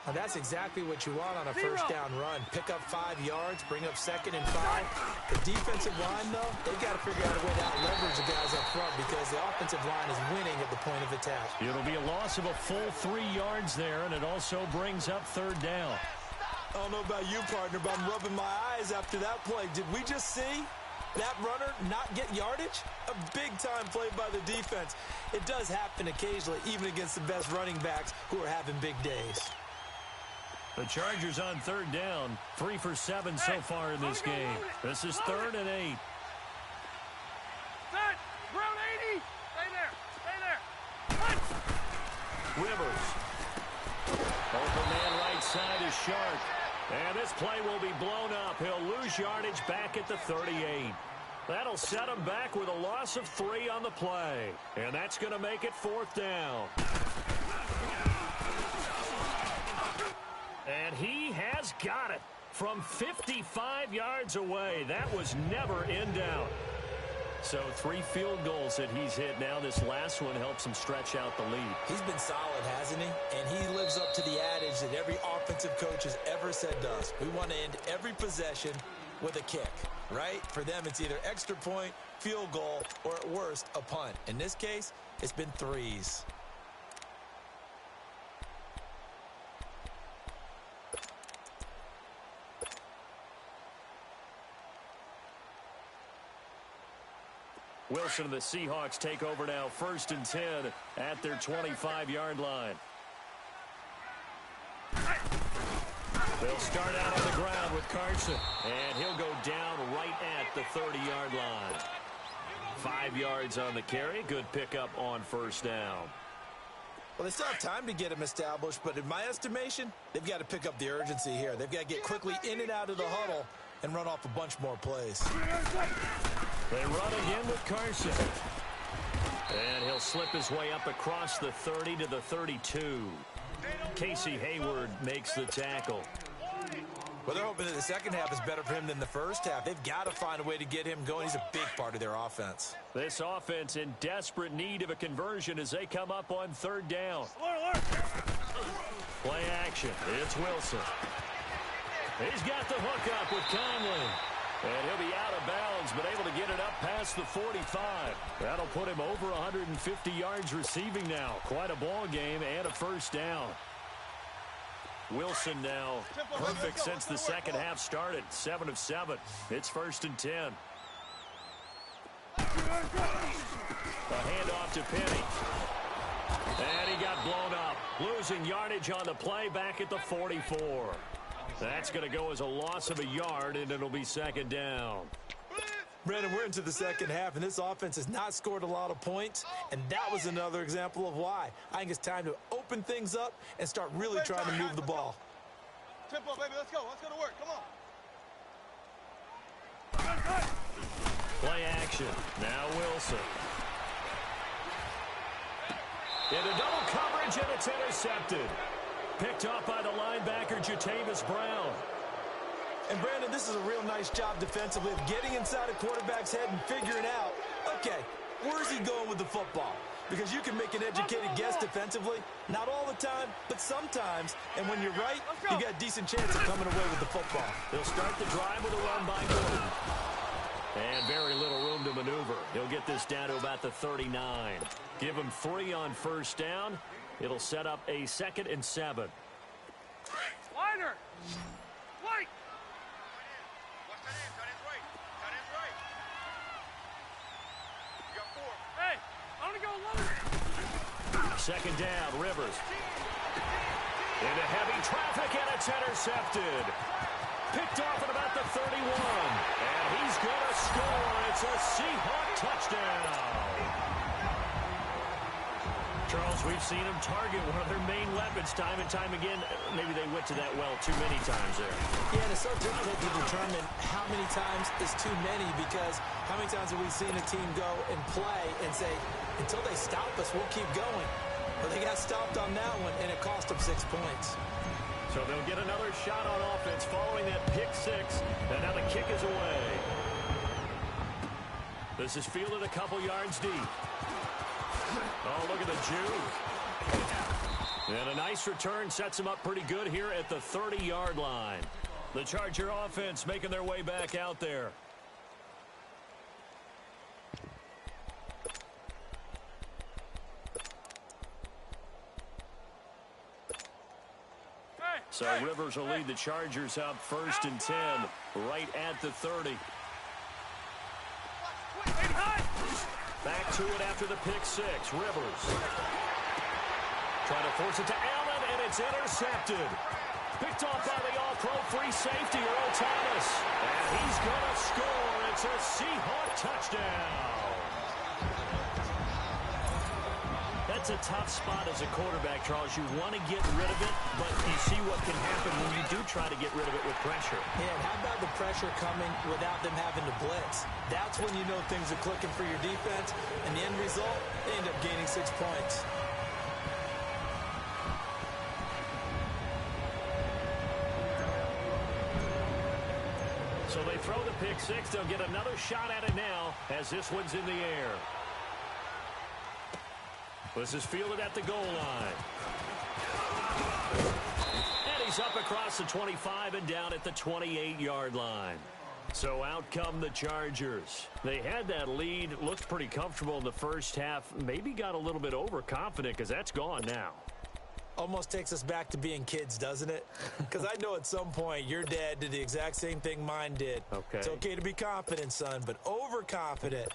Now that's exactly what you want on a first down run. Pick up 5 yards, bring up 2nd and 5. The defensive line, though, they've got to figure out a way to out-leverage the guys up front because the offensive line is winning at the point of attack. It'll be a loss of a full 3 yards there, and it also brings up 3rd down. I don't know about you, partner, but I'm rubbing my eyes after that play. Did we just see that runner not get yardage? A big-time play by the defense. It does happen occasionally, even against the best running backs who are having big days. The Chargers on 3rd down, 3 for 7 so far in this game. This is 3rd and 8. Set! Ground 80! Stay there! Rivers. Open man right side is Sharp. And this play will be blown up. He'll lose yardage back at the 38. That'll set him back with a loss of 3 on the play. And that's going to make it 4th down. And he has got it from 55 yards away. That was never in doubt. So 3 field goals that he's hit now. This last one helps him stretch out the lead. He's been solid, hasn't he? And he lives up to the adage that every offensive coach has ever said to us. We want to end every possession with a kick, right? For them, it's either extra point, field goal, or at worst, a punt. In this case, it's been 3s. Wilson and the Seahawks take over now, 1st and 10 at their 25-yard line. They'll start out on the ground with Carson, and he'll go down right at the 30-yard line. 5 yards on the carry. Good pickup on 1st down. Well, they still have time to get him established, but in my estimation, they've got to pick up the urgency here. They've got to get quickly in and out of the huddle and run off a bunch more plays. They run again with Carson. And he'll slip his way up across the 30 to the 32. Casey Hayward makes the tackle. Well, they're hoping that the second half is better for him than the first half. They've got to find a way to get him going. He's a big part of their offense. This offense in desperate need of a conversion as they come up on 3rd down. Play action. It's Wilson. He's got the hook up with Conley. And he'll be out of bounds, but able to get it up past the 45. That'll put him over 150 yards receiving now. Quite a ball game and a 1st down. Wilson now perfect since the second half started. 7 of 7. It's 1st and 10. A handoff to Penny. And he got blown up. Losing yardage on the play back at the 44. That's going to go as a loss of a yard, and it'll be 2nd down. Brandon, we're into the second half, and this offense has not scored a lot of points, and that was another example of why. I think it's time to open things up and start really trying to move the ball. Tempo, baby, let's go. Let's go to work. Come on. Play action. Now Wilson. Into double coverage, and it's intercepted. Picked off by the linebacker, Gettn Brown. And, Brandon, this is a real nice job defensively of getting inside a quarterback's head and figuring out, okay, where's he going with the football? Because you can make an educated guess defensively. Not all the time, but sometimes. And when you're right, you got a decent chance of coming away with the football. They'll start the drive with a run by Gordon. And very little room to maneuver. He'll get this down to about the 39. Give him 3 on first down. It'll set up a 2nd and 7. Wider. White. Watch that end. Tight end's right. Tight end's right. You got 4. Hey, I want to go low. 2nd down, Rivers. Into heavy traffic, and it's intercepted. Picked off at about the 31. And he's going to score. It's a Seahawk touchdown. Charles, we've seen them target one of their main weapons time and time again. Maybe they went to that well too many times there. Yeah, and it's so difficult to determine how many times is too many, because how many times have we seen a team go and play and say, until they stop us, we'll keep going. But they got stopped on that one, and it cost them 6 points. So they'll get another shot on offense following that pick 6, and now the kick is away. This is fielded a couple yards deep. Oh, look at the juke. And a nice return sets him up pretty good here at the 30-yard line. The Charger offense making their way back out there. So Rivers will lead the Chargers out 1st and 10, right at the 30. Back to it after the pick 6. Rivers trying to force it to Allen, and it's intercepted. Picked off by the all-pro free safety, Earl Thomas. And he's going to score. It's a Seahawk touchdown. That's a tough spot as a quarterback, Charles. You want to get rid of it, but you see what can happen when you do try to get rid of it with pressure. Yeah, and how about the pressure coming without them having to blitz? That's when you know things are clicking for your defense, and the end result, they end up gaining 6 points. So they throw the pick 6. They'll get another shot at it now as this one's in the air. This is fielded at the goal line. And he's up across the 25 and down at the 28-yard line. So out come the Chargers. They had that lead, looked pretty comfortable in the first half, maybe got a little bit overconfident because that's gone now. Almost takes us back to being kids, doesn't it? Because I know at some point your dad did the exact same thing mine did. Okay. It's okay to be confident, son, but overconfident,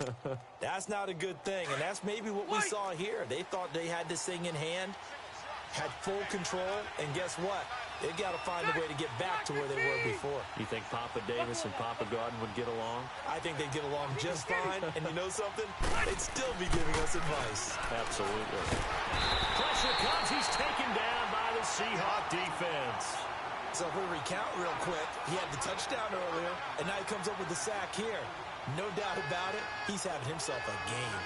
that's not a good thing. And that's maybe what we saw here. They thought they had this thing in hand, had full control, and guess what? They got to find a way to get back to where they were before. You think Papa Davis and Papa Gordon would get along? I think they'd get along just fine. And you know something? They'd still be giving us advice. Absolutely. Pressure comes. He's taken down by the Seahawk defense. So if we recount real quick, he had the touchdown earlier, and now he comes up with the sack here. No doubt about it, he's having himself a game.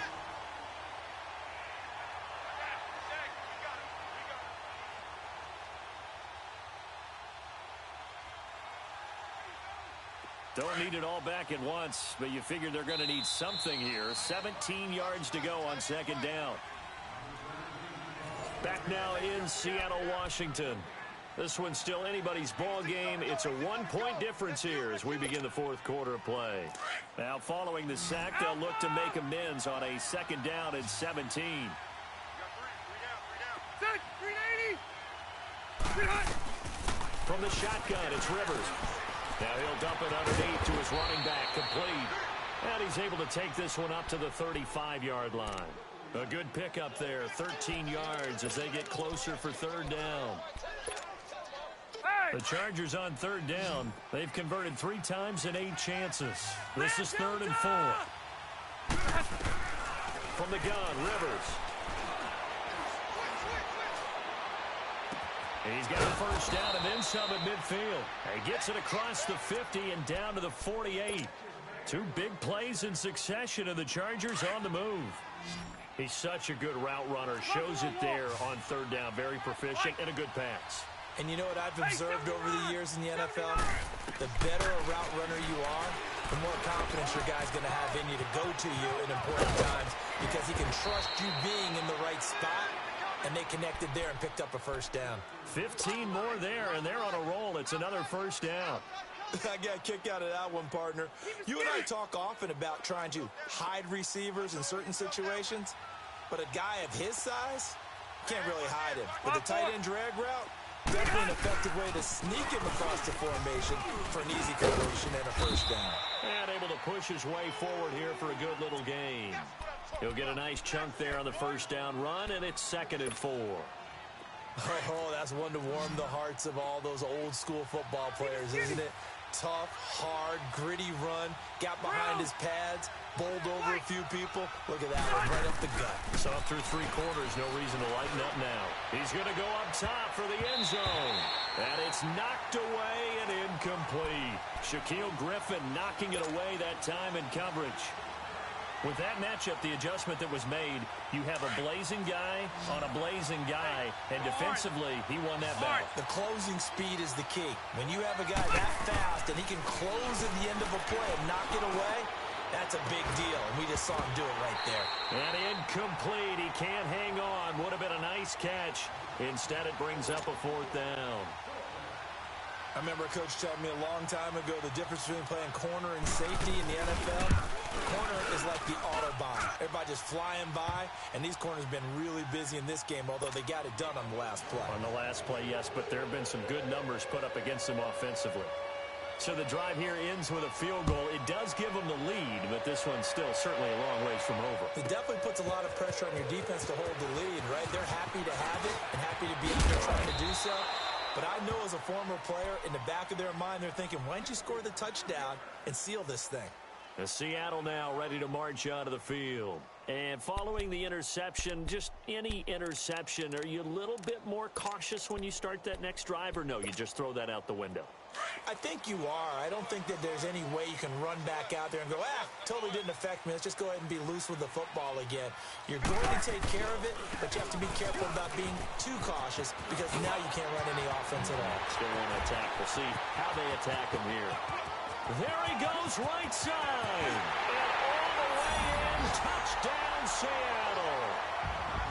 Don't need it all back at once, but you figure they're going to need something here. 17 yards to go on 2nd down. Back now in Seattle, Washington. This one's still anybody's ball game. It's a 1-point difference here as we begin the 4th quarter of play. Now following the sack, they'll look to make amends on a 2nd down and 17. Set, 380. From the shotgun, it's Rivers. Now he'll dump it underneath to his running back, complete. And he's able to take this one up to the 35-yard line. A good pickup there, 13 yards as they get closer for 3rd down. Hey, The Chargers on third down. They've converted 3 times in 8 chances. This is 3rd and 4. From the gun, Rivers. He's got a first down and then some at midfield. He gets it across the 50 and down to the 48. 2 big plays in succession, and the Chargers on the move. He's such a good route runner. Shows it there on third down. Very proficient and a good pass. And you know what I've observed over the years in the NFL? The better a route runner you are, the more confidence your guy's going to have in you to go to you in important times because he can trust you being in the right spot, and they connected there and picked up a first down. 15 more there, and they're on a roll. It's another first down. I got a kick out of that one, partner. You and I talk often about trying to hide receivers in certain situations, but a guy of his size can't really hide him. With a tight end drag route, definitely an effective way to sneak him across the formation for an easy completion and a first down. And able to push his way forward here for a good little gain. He'll get a nice chunk there on the first down run, and it's 2nd and 4. Oh, that's one to warm the hearts of all those old school football players, isn't it? Tough, hard, gritty run, got behind his pads, bowled over a few people. Look at that one, right up the gut. So up through 3 quarters, no reason to lighten up now. He's going to go up top for the end zone. And it's knocked away and incomplete. Shaquille Griffin knocking it away that time in coverage. With that matchup, the adjustment that was made, you have a blazing guy on a blazing guy, and defensively, he won that battle. The closing speed is the key. When you have a guy that fast and he can close at the end of a play and knock it away, that's a big deal, and we just saw him do it right there. And incomplete. He can't hang on. Would have been a nice catch. Instead, it brings up a 4th down. I remember a coach telling me a long time ago the difference between playing corner and safety in the NFL. Corner is like the Autobahn. Everybody just flying by, and these corners have been really busy in this game, although they got it done on the last play. On the last play, yes, but there have been some good numbers put up against them offensively. So the drive here ends with a field goal. It does give them the lead, but this one's still certainly a long ways from over. It definitely puts a lot of pressure on your defense to hold the lead, right? They're happy to have it and happy to be out there trying to do so. But I know as a former player, in the back of their mind, they're thinking, why don't you score the touchdown and seal this thing? Seattle now ready to march out of the field. And following the interception, just any interception, are you a little bit more cautious when you start that next drive, or no, you just throw that out the window? I think you are. I don't think that there's any way you can run back out there and go, totally didn't affect me. Let's just go ahead and be loose with the football again. You're going to take care of it, but you have to be careful about being too cautious because now you can't run any offense at all. Still want to attack. We'll see how they attack him here. There he goes, right side. And all the way in, touchdown Seattle.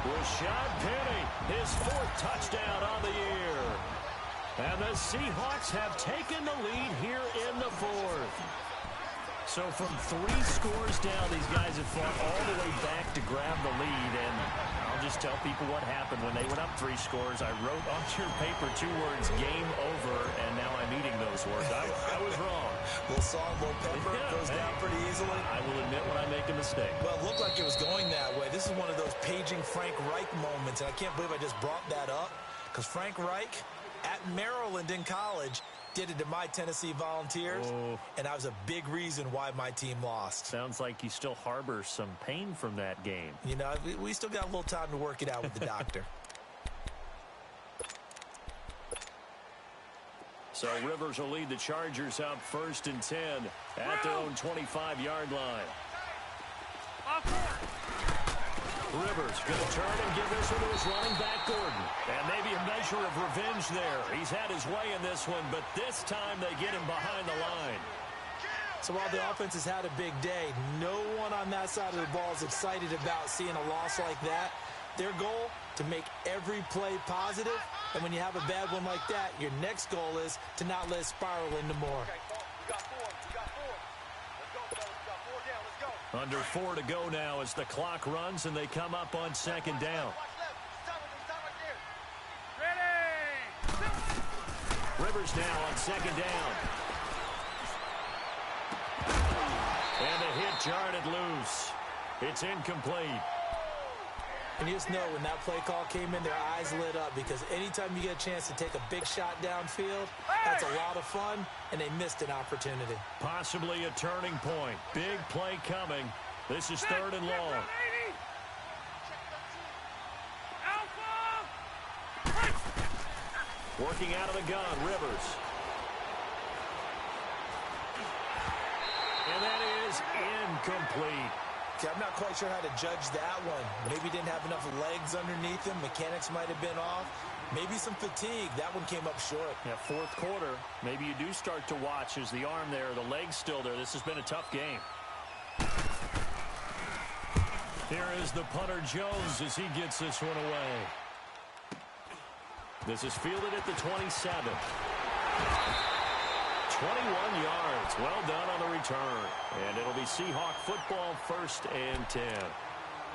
Rashad Penny, his 4th touchdown on the year. And the Seahawks have taken the lead here in the 4th. So from 3 scores down, these guys have fought all the way back to grab the lead. And I'll just tell people what happened when they went up 3 scores. I wrote on your paper 2 words, game over, and now I'm eating those words. I was wrong. Little salt, little pepper, goes down pretty easily. I will admit when I make a mistake. Well, it looked like it was going that way. This is one of those paging Frank Reich moments, and I can't believe I just brought that up because Frank Reich at Maryland in college did it to my Tennessee Volunteers, and that was a big reason why my team lost. Sounds like you still harbor some pain from that game. You know, we still got a little time to work it out with the doctor. So Rivers will lead the Chargers out 1st and 10 at their own 25-yard line. Rivers going to turn and give this one to his running back, Gordon. And maybe a measure of revenge there. He's had his way in this one, but this time they get him behind the line. So while the offense has had a big day, no one on that side of the ball is excited about seeing a loss like that. Their goal, to make every play positive. And when you have a bad one like that, your next goal is to not let it spiral into more. Under 4 to go now as the clock runs and they come up on 2nd down. Rivers now on 2nd down. And the hit jarred it loose. It's incomplete. And you just know when that play call came in, their eyes lit up because anytime you get a chance to take a big shot downfield, that's a lot of fun, and they missed an opportunity. Possibly a turning point. Big play coming. This is 3rd and long. Working out of the gun, Rivers. And that is incomplete. See, I'm not quite sure how to judge that one. Maybe didn't have enough legs underneath him. Mechanics might have been off. Maybe some fatigue. That one came up short. Yeah, 4th quarter. Maybe you do start to watch as the arm there, the leg's still there. This has been a tough game. Here is the punter Jones as he gets this one away. This is fielded at the 27. 21 yards. Well done on the return. And it'll be Seahawk football, 1st and 10.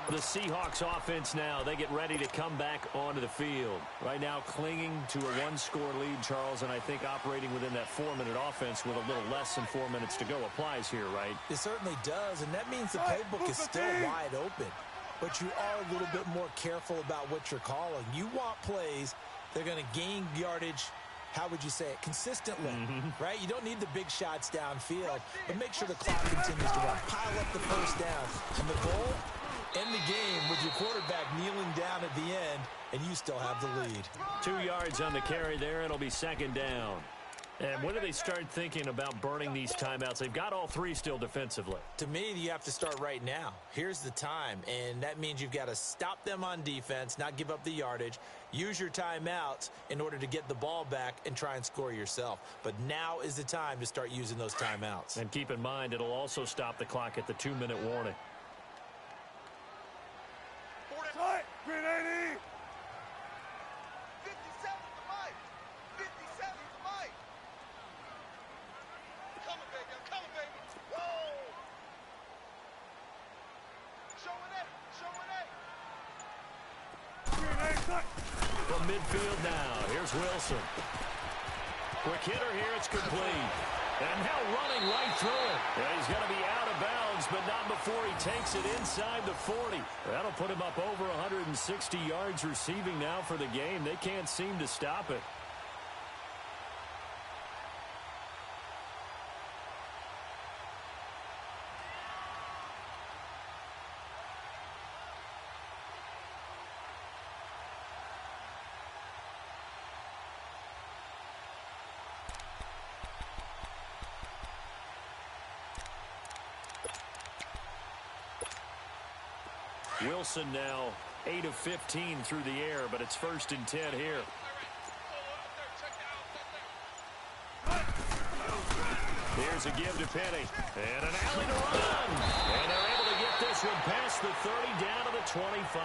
The Seahawks offense now, they get ready to come back onto the field. Right now clinging to a 1-score lead, Charles, and I think operating within that 4-minute offense with a little less than 4 minutes to go applies here, right? It certainly does, and that means the playbook is still wide open. But you are a little bit more careful about what you're calling. You want plays that are going to gain yardage, how would you say it, consistently, right? You don't need the big shots downfield, but make sure the clock continues to run. Pile up the first down. And the goal, end the game with your quarterback kneeling down at the end, and you still have the lead. 2 yards on the carry there. It'll be 2nd down. And when do they start thinking about burning these timeouts? They've got all 3 still defensively. To me, you have to start right now. Here's the time, and that means you've got to stop them on defense, not give up the yardage, use your timeouts in order to get the ball back and try and score yourself. But now is the time to start using those timeouts. And keep in mind, it'll also stop the clock at the 2-minute warning. Green 80. 57 to Mike. 57 to Mike. Coming, baby. I'm coming, baby. Woo! Showing it. Showing it. Green 80. From midfield now, here's Wilson. Quick hitter here, it's complete. And now running right through it. Yeah, he's going to be out of bounds, but not before he takes it inside the 40. That'll put him up over 160 yards receiving now for the game. They can't seem to stop it. Wilson now 8 of 15 through the air, but it's 1st and 10 here. Here's a give to Penny. And an alley to run. And they're able to get this one past the 30 down to the 25.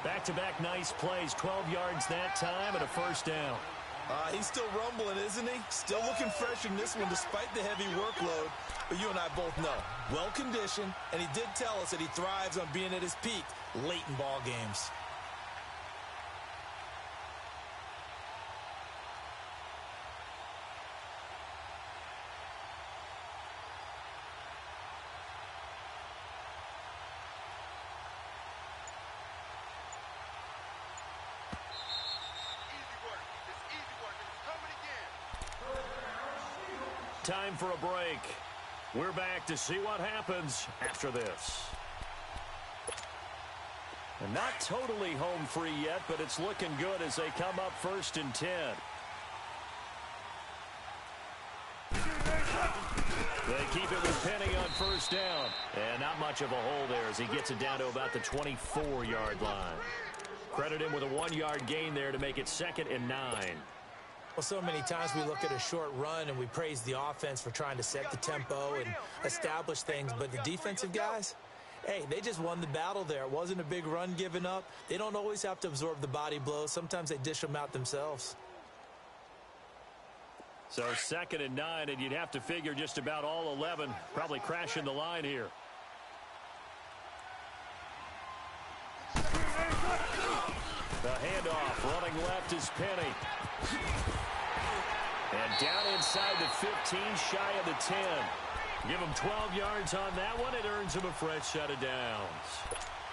Back-to-back nice plays, 12 yards that time and a 1st down. He's still rumbling, isn't he? Still looking fresh in this one despite the heavy workload. But you and I both know, well-conditioned, and he did tell us that he thrives on being at his peak late in ball games. Time for a break. We're back to see what happens after this. And not totally home free yet, but it's looking good as they come up 1st and 10. They keep it with Penny on 1st down. And not much of a hole there as he gets it down to about the 24-yard line. Credit him with a 1-yard gain there to make it 2nd and 9. Well, so many times we look at a short run and we praise the offense for trying to set the tempo and establish things, but the defensive guys, hey, they just won the battle there. It wasn't a big run given up. They don't always have to absorb the body blows. Sometimes they dish them out themselves. So 2nd and 9, and you'd have to figure just about all 11 probably crashing the line here. The handoff, running left is Penny. And down inside the 15, shy of the 10. Give him 12 yards on that one. It earns him a fresh set of downs.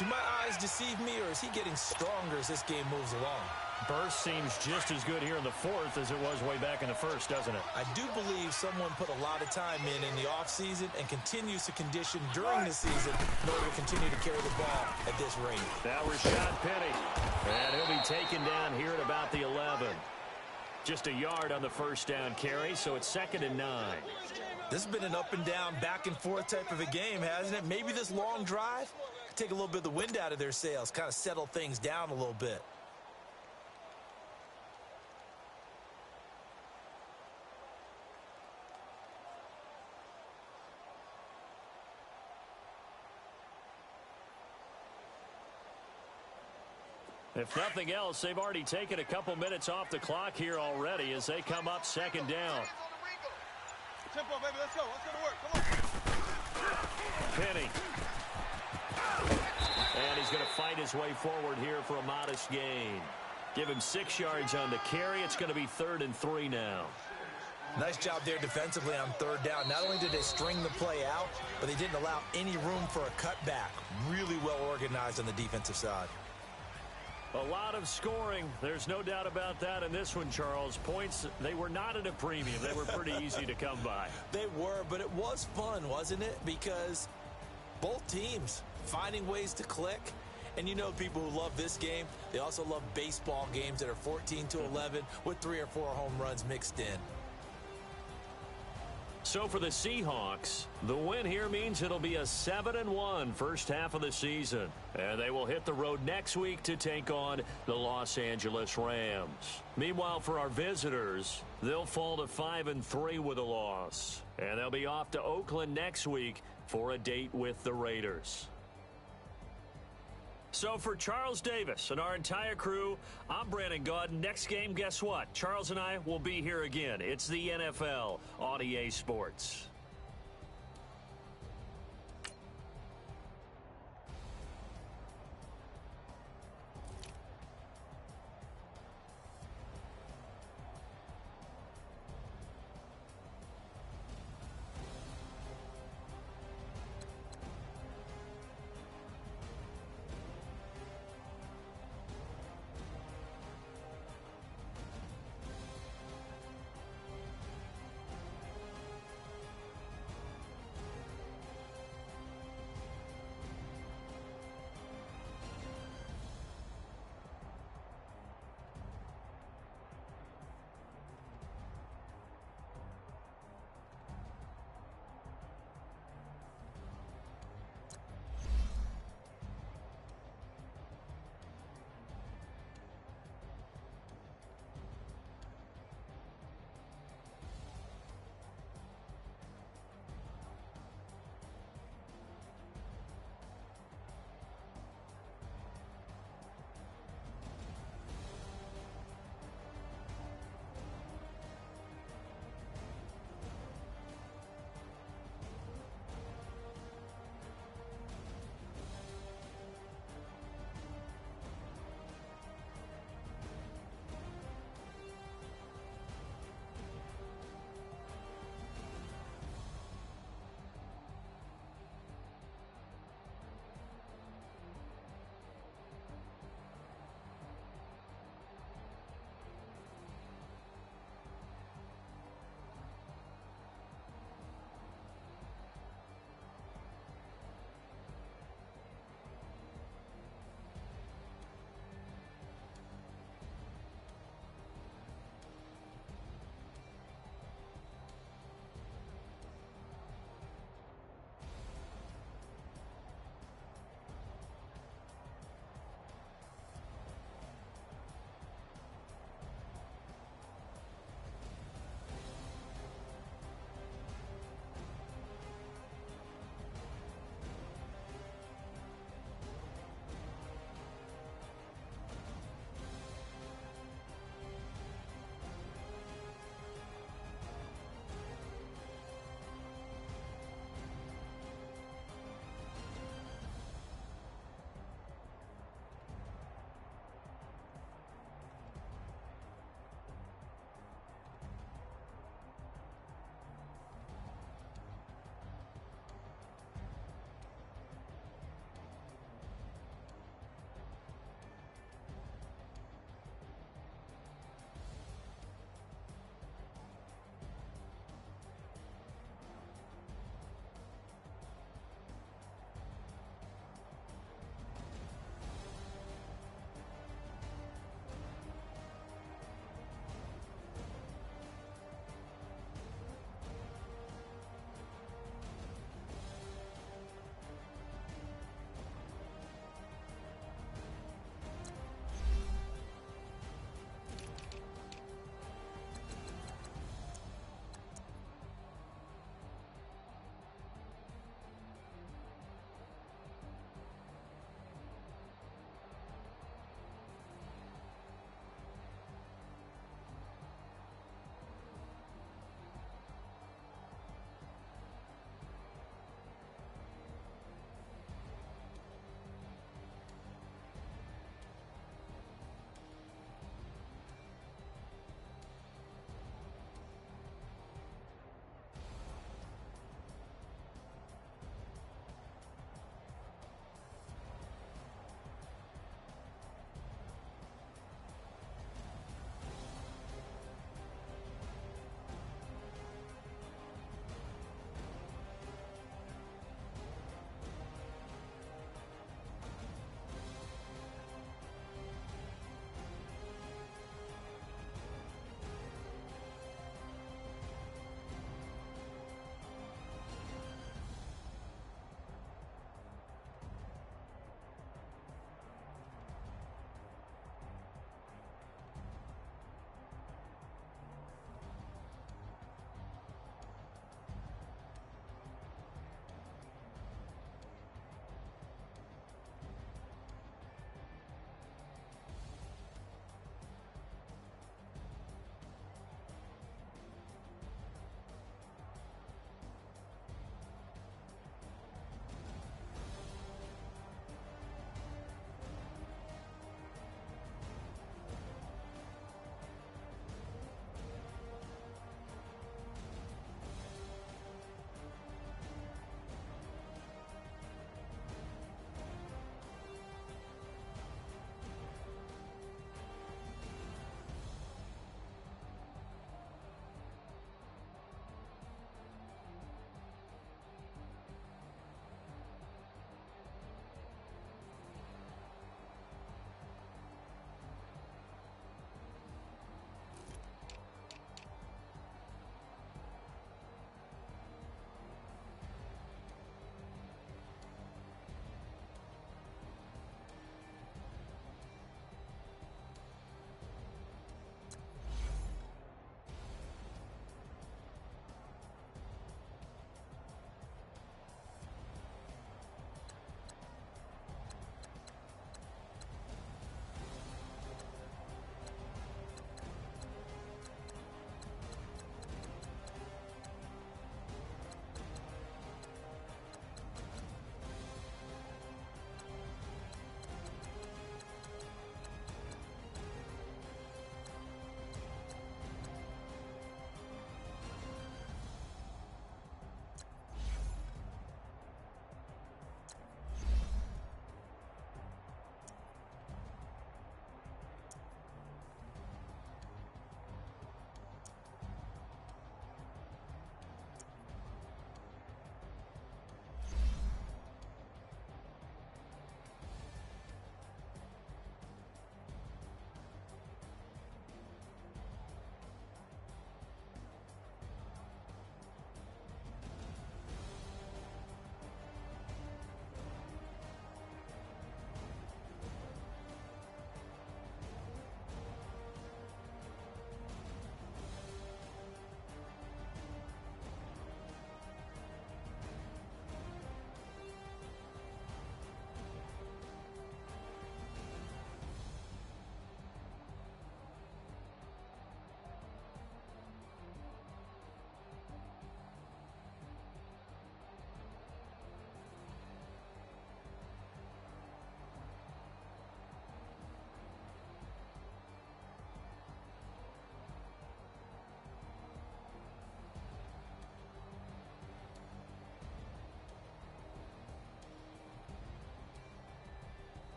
Do my eyes deceive me, or is he getting stronger as this game moves along? Burst seems just as good here in the fourth as it was way back in the first, doesn't it? I do believe someone put a lot of time in the offseason and continues to condition during the season in order to continue to carry the ball at this rate. Now Rashad Penny. And he'll be taken down here at about the 11. Just a yard on the first down carry, so it's 2nd and 9. This has been an up and down, back and forth type of a game, hasn't it? Maybe this long drive could take a little bit of the wind out of their sails, kind of settle things down a little bit. If nothing else, they've already taken a couple minutes off the clock here already as they come up 2nd down. Tempo, baby, let's go. Let's go to work. Come on. Penny. And he's going to fight his way forward here for a modest gain. Give him 6 yards on the carry. It's going to be 3rd and 3 now. Nice job there defensively on 3rd down. Not only did they string the play out, but they didn't allow any room for a cutback. Really well organized on the defensive side. A lot of scoring. There's no doubt about that in this one, Charles. Points, they were not at a premium. They were pretty easy to come by. They were, but it was fun, wasn't it? Because both teams finding ways to click. And you know people who love this game, they also love baseball games that are 14-11 with 3 or 4 home runs mixed in. So for the Seahawks, the win here means it'll be a 7-1 first half of the season. And they will hit the road next week to take on the Los Angeles Rams. Meanwhile, for our visitors, they'll fall to 5-3 with a loss. And they'll be off to Oakland next week for a date with the Raiders. So for Charles Davis and our entire crew, I'm Brandon Gaudin. Next game, guess what? Charles and I will be here again. It's the NFL on EA Sports.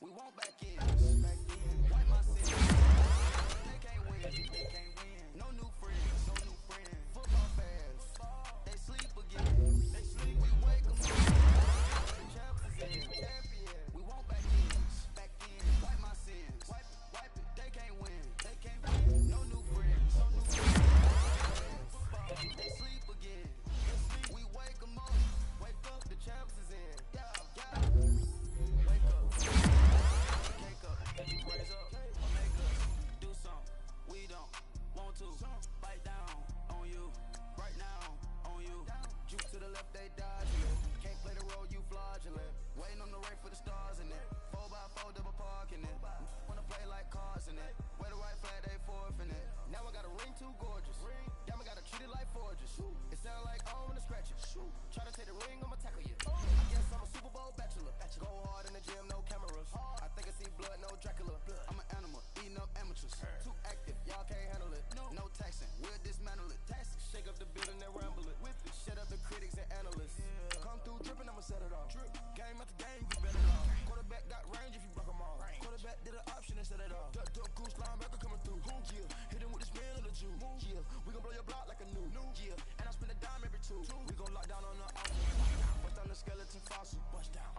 We won't back in. Wipe my sins. They can't win. No new friends. Football fans. They sleep again. We wake 'em up. The champs is in. Champion. We won't back in. Wipe my sins. Wipe it. They can't win. No new friends. They sleep again. We wake 'em up. Wake up. The champs is in. Yeah. Wake up. Cake up. Raise up. Make us do something. We don't want to. Bite down on you. Right now on you. Juke to the left, they dodging it. Can't play the role, you fraudulent. Waiting on the rain for the stars in it. 4x4 double parking it. Wanna play like cars in it. Wear the white flag, they forfeit it. Now I got a ring too gorgeous. Y'all gotta treat it like forges. It sound like I don't wanna scratch it. Try to take the ring, I'ma tackle you. I guess I'm a Super Bowl bachelor. Go hard in the gym, no cameras. I think I see blood, no Dracula. I'm an animal, eating up amateurs. Too active, y'all can't handle it. No taxing, we'll dismantle it. Shake up the building and ramble it. Whip it, shut up the critics and analysts. Come through dripping, I'ma set it off. Game after game, you bet it off. Quarterback got range if you broke 'em all. Quarterback did an option and set it off. Duck goose linebacker coming through. Yeah, hit him with the spin of the Jew. Yeah, we gon' blow your block like a new. Yeah, and I spend a dime every two. We gon' lock down on the offense. Bust down the skeleton fossil.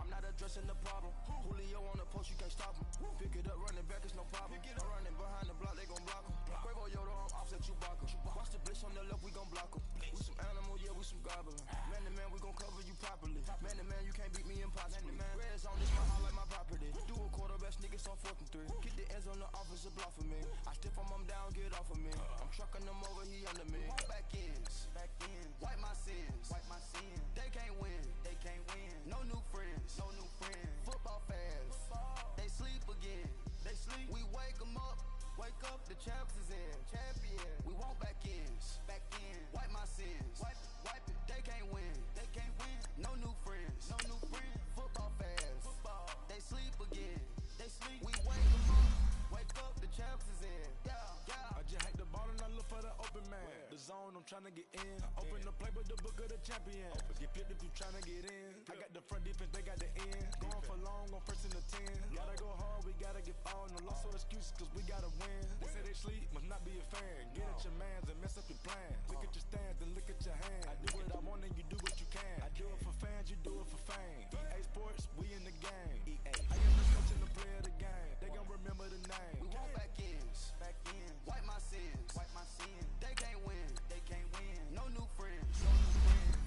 I'm not addressing the problem. Julio on the post, you can't stop him. Pick it up, running back, it's no problem. I'm running behind the block, they gon' block him. Quavo Yoda, I'm offset Chewbacca. Watch the blitz on the left, we gon' block him. We some animal, yeah, we some goblin. Man to man, we gon' cover you properly. Man to man, you can't beat me impossibly. Red zone, this my house like my property. Do a quarterback, niggas on 4th and 3. Get the ends on the offensive block for me. I stiff him, I'm down, get off of me. I'm trucking them over, he under me. Back ends. Wipe my sins. They can't win. No new friends. Football fans. They sleep again. We wake 'em up. Wake up, the champs is in. Champion. We won't back in. Wipe my sins. Wipe it. They can't win. No new friends. Football fans. They sleep again. We wake 'em up. Wake up, the champs is in. Yeah. I just hack the ball and I look for the open man. The zone, I'm tryna get in. Open the playbook, the book of the champion. Get flipped if you tryna get in. I got the front defense, they got the end. Going for long, on 1st and the 10. Gotta go hard, we gotta get fouled. No loss or excuses, cause we gotta win. They say they sleep, must not be a fan. Get at your mans and mess up your plans. Look at your stance and look at your hands. I do what I want and you do what you can. I do it for fans, you do it for fame. EA Sports, we in the game. EA. I am the coach and the player of the game. They gon' remember the name. We won't back in. Wipe my sins. They can't win. No new friends.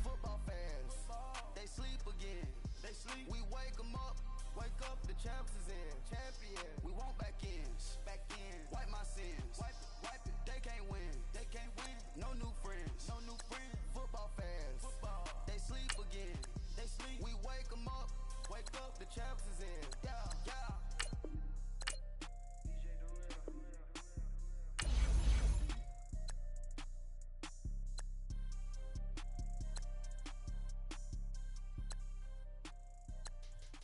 Football fans. They sleep again. We wake 'em up. Wake up, the champs is in. Champion. We won't back in. Wipe my sins. Wipe it. They can't win. No new friends. Football fans. They sleep again. We wake 'em up. Wake up, the champs is in. Yeah.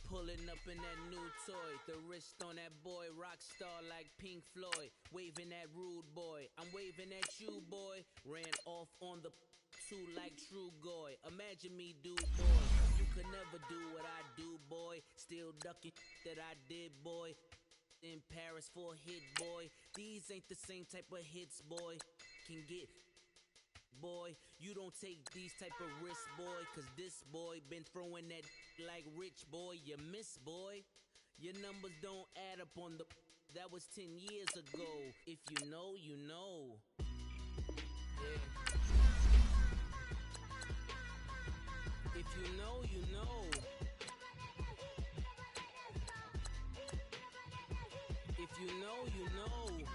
Pulling up in that new toy, the wrist on that boy, rock star like Pink Floyd, waving at rude boy, I'm waving at you boy, ran off on the two like True Goy, imagine me do boy, you could never do what I do boy, still ducking that I did boy, in Paris for a hit boy, these ain't the same type of hits boy, can get boy, you don't take these type of risks, boy, cause this boy been throwing that like rich boy, you miss boy, your numbers don't add up on the, that was 10 years ago, if you know, you know, yeah. If you know, you know. If you know, you know.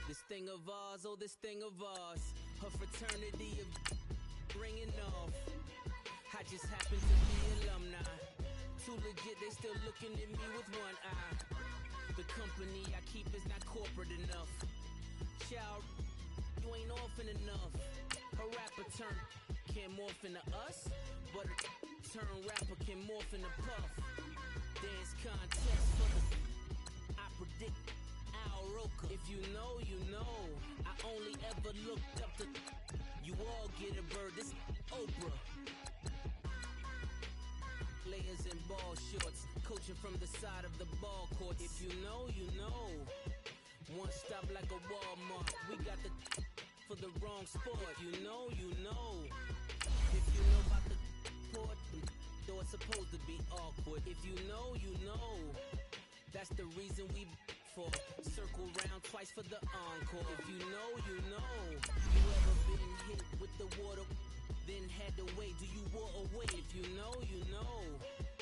This thing of ours, oh this thing of ours, her fraternity of ringing off. I just happen to be alumni. Too legit, they still looking at me with one eye. The company I keep is not corporate enough. Child, you ain't orphan enough. A rapper turn can't morph into us, but a turn rapper can morph into Puff. Dance contest for the I predict Al Roker. If you know, you know. I only ever looked up to you all get a bird. This Oprah. Layers and ball shorts, coaching from the side of the ball court. If you know, you know. One stop like a Walmart. We got the for the wrong sport. You know, you know. If you know about the port, though it's supposed to be awkward. If you know, you know. That's the reason we for circle round twice for the encore. If you know, you know. You ever been hit with the water, then had to wait? Do you walk away? If you know, you know.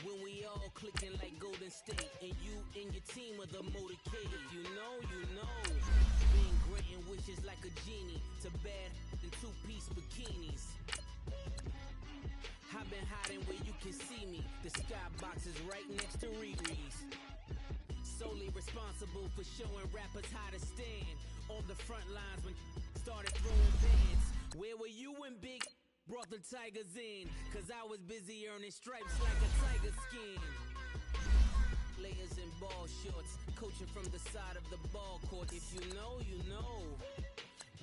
When we all clicking like Golden State, and you and your team are the motorcade. If you know, you know. Being great in wishes like a genie, to bad in two-piece bikinis. I've been hiding where you can see me. The skybox is right next to Riri's. Solely responsible for showing rappers how to stand on the front lines when started throwing bands. Where were you when Big brought the Tigers in? Cause I was busy earning stripes like a tiger skin. Layers and ball shorts, coaching from the side of the ball court. If you know, you know.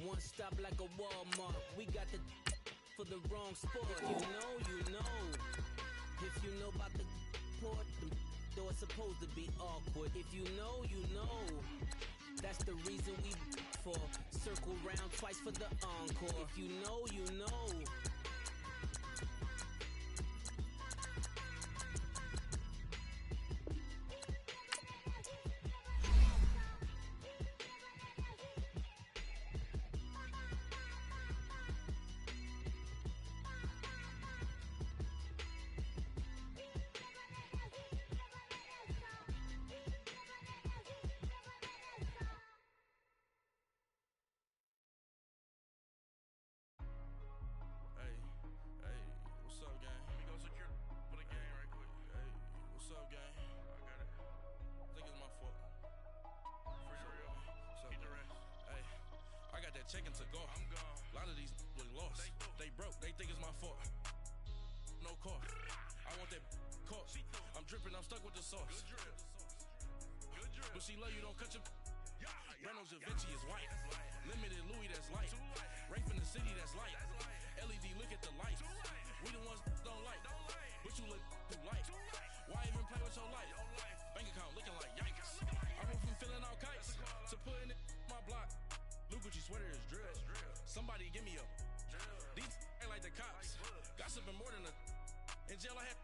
One stop like a Walmart. We got the for the wrong sport. You know, you know. If you know about the port, though it's supposed to be awkward. If you know, you know. That's the reason we for circle round twice for the encore. If you know, you know. Checking to go. I'm gone. A lot of these look lost. They broke. They think it's my fault. No car. I want that caught. I'm dripping. I'm stuck with the sauce. Good drip. But she love you. Don't cut your. Reynolds Da Vinci is white. Limited Louis that's light. Right from the city that's light. LED look at the light. We the ones don't like. But you look too light. Why even play with your life? Bank account looking like yikes. I went from feeling all kites to putting it in my block. Blue Gucci sweater is drill. Somebody give me a these ain't like the cops. Gossiping more than a in jail I had.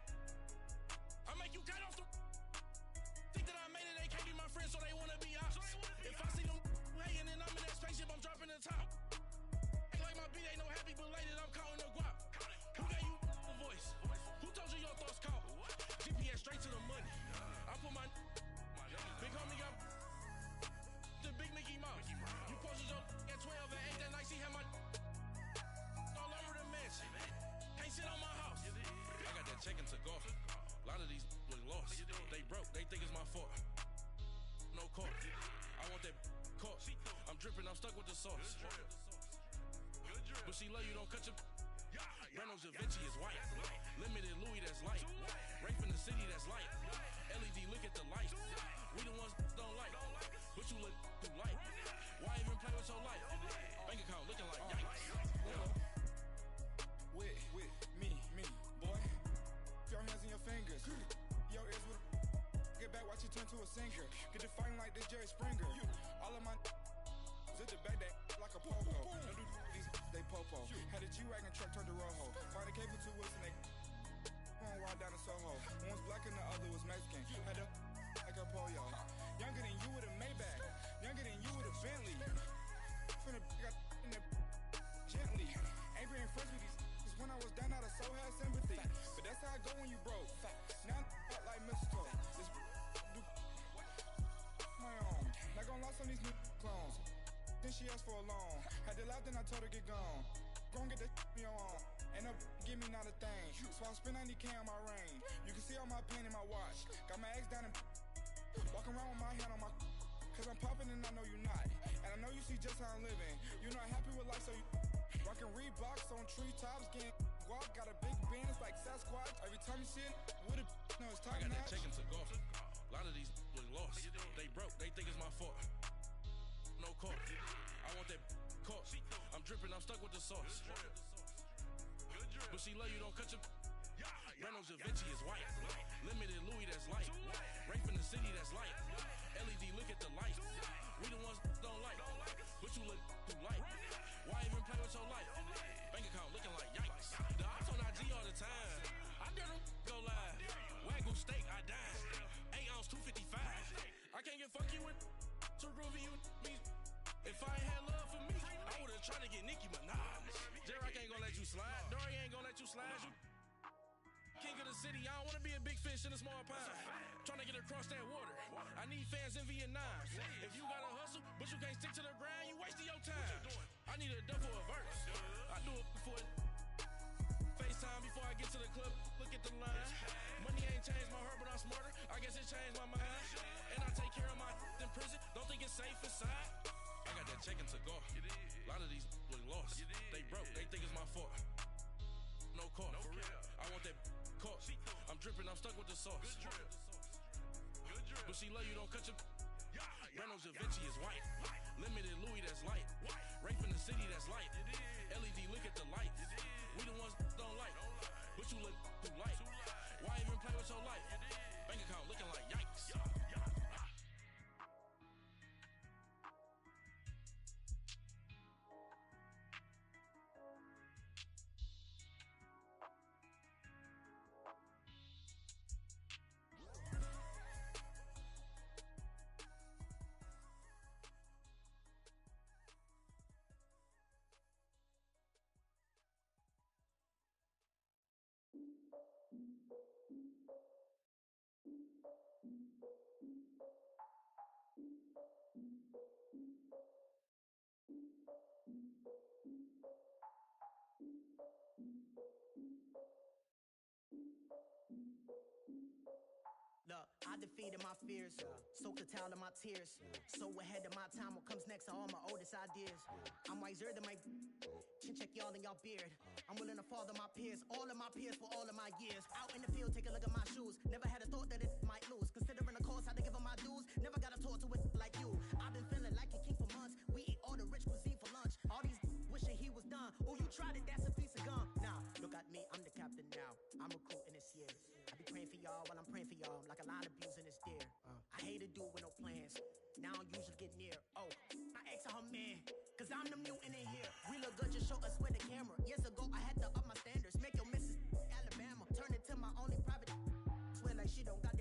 I make you cut off the think that I made it. They can't be my friends, so they wanna be ops. If I see them hating and I'm in that spaceship, I'm dropping the top. Ain't like my beat ain't no happy belated. I'm counting the guap. Who gave you a voice? Who told you your thoughts count? GPS straight to the money. I put my big homie got the big Mickey Mouse. You posted your at 12 and 8 that night. She had my all over the mansion. Can't sit on my house. I got that checking to go. A lot of these look lost. They broke. They think it's my fault. No car. I want that caught. I'm dripping. I'm stuck with the sauce. But she love you. Don't cut your. Reynolds Da Vinci is white. Limited Louis that's light. Right from the city that's light. LED look at the light. We the ones don't like. But you look too light. Why even play with your life? Bank account looking like yikes. With me, boy. Your hands in your fingers. Your ears with get back, watch you turn to a singer. Get to fighting like this Jerry Springer. All of my zip the back that like a popo. Don't do these they popo. Had a G-Wagon truck turned to Rojo. Find a cable 2 wheels and they one ride down to Soho. One was black and the other was Mexican. Had a like a polio. Younger than you with a Maybach. Younger than you with a Bentley. Finna got in the gently. Ain't being friends with these cause when I was down out of so had sympathy. But that's how I go when you broke. Now I'm like mistletoe. This do my own. Not gonna lost on these new clones. Then she asked for a loan. Had to laugh, then I told her get gone. Gon' get that me on. Ain't no give me not a thing. So I spend 90K on my range. You can see all my pain in my watch. Got my ex down and walking around with my hand on my cause I'm popping and I know you not. And I know you see just how I'm living. You're not happy with life, so you rockin' Reeboks on treetops, getting guap, got a big Benz like Sasquatch. Every time you see it, with a no, it's top I got that notch. checking to go. A lot of these look lost. They broke. They think it's my fault. No car. I want that caught. I'm dripping. I'm stuck with the sauce. But she love you. Don't cut your. Reynolds Da Vinci is white. Limited Louis that's light. Rape in the city that's light. LED look at the light. We the ones don't like. But you look too light. Why even play with your life? Bank account looking like yikes. The ops on IG all the time. I dare them go live. Wagyu steak, I died. 8 ounce 255. I can't get funky with too groovy you me. If I ain't had love for me, I would've tried to get Nicki Minaj. J-Rock ain't gonna let you slide. Dory ain't gonna let you slide. You king of the city, I don't wanna be a big fish in a small pond. Trying to get across that water. I need fans in Vietnam. If you gotta hustle, but you can't stick to the grind, you wasting your time. I need a dub for a verse. I do it for FaceTime before I get to the club. Look at the line. Money ain't changed my heart, but I'm smarter. I guess it changed my mind. And I take care of my in prison. Don't think it's safe inside. I got that check to go. A lot of these look lost. They broke. They think it's my fault. No call. For real. I want that caught. I'm dripping. I'm stuck with the sauce. But she love you. Don't cut your. Reynolds Da Vinci is white. Limited Louis that's light. Rape in the city that's light. LED look at the lights. We the ones don't like. But you look too light. Why even play with your life? Bank account looking like yikes. Look, I defeated my fears, soaked the towel of my tears. So ahead of my time, what comes next are all my oldest ideas. I'm wiser than my chin check y'all in y'all beard. I'm willing to father my peers, all of my peers for all of my years. Out in the field, take a look at my shoes. Never had a thought that it might lose. Considering the cost, I had to give them my dues. Never got a talk to it like you. I've been feeling like a king for months. We eat all the rich cuisine for lunch. All these wishing he was done. Oh, you tried it, that's a piece of gum. Now, look at me, I'm the captain now. I'm recruiting this year. I be praying for y'all while I'm praying for y'all. Like a line of abusing this deer. I hate to do with no plans. Now I usually get near. Oh, I ask her man. Cause I'm the mutant in here. We look good, just show us where the camera. Years ago, I had to up my standards. Make your missus Alabama. Turn it to my only private. Swear like she don't got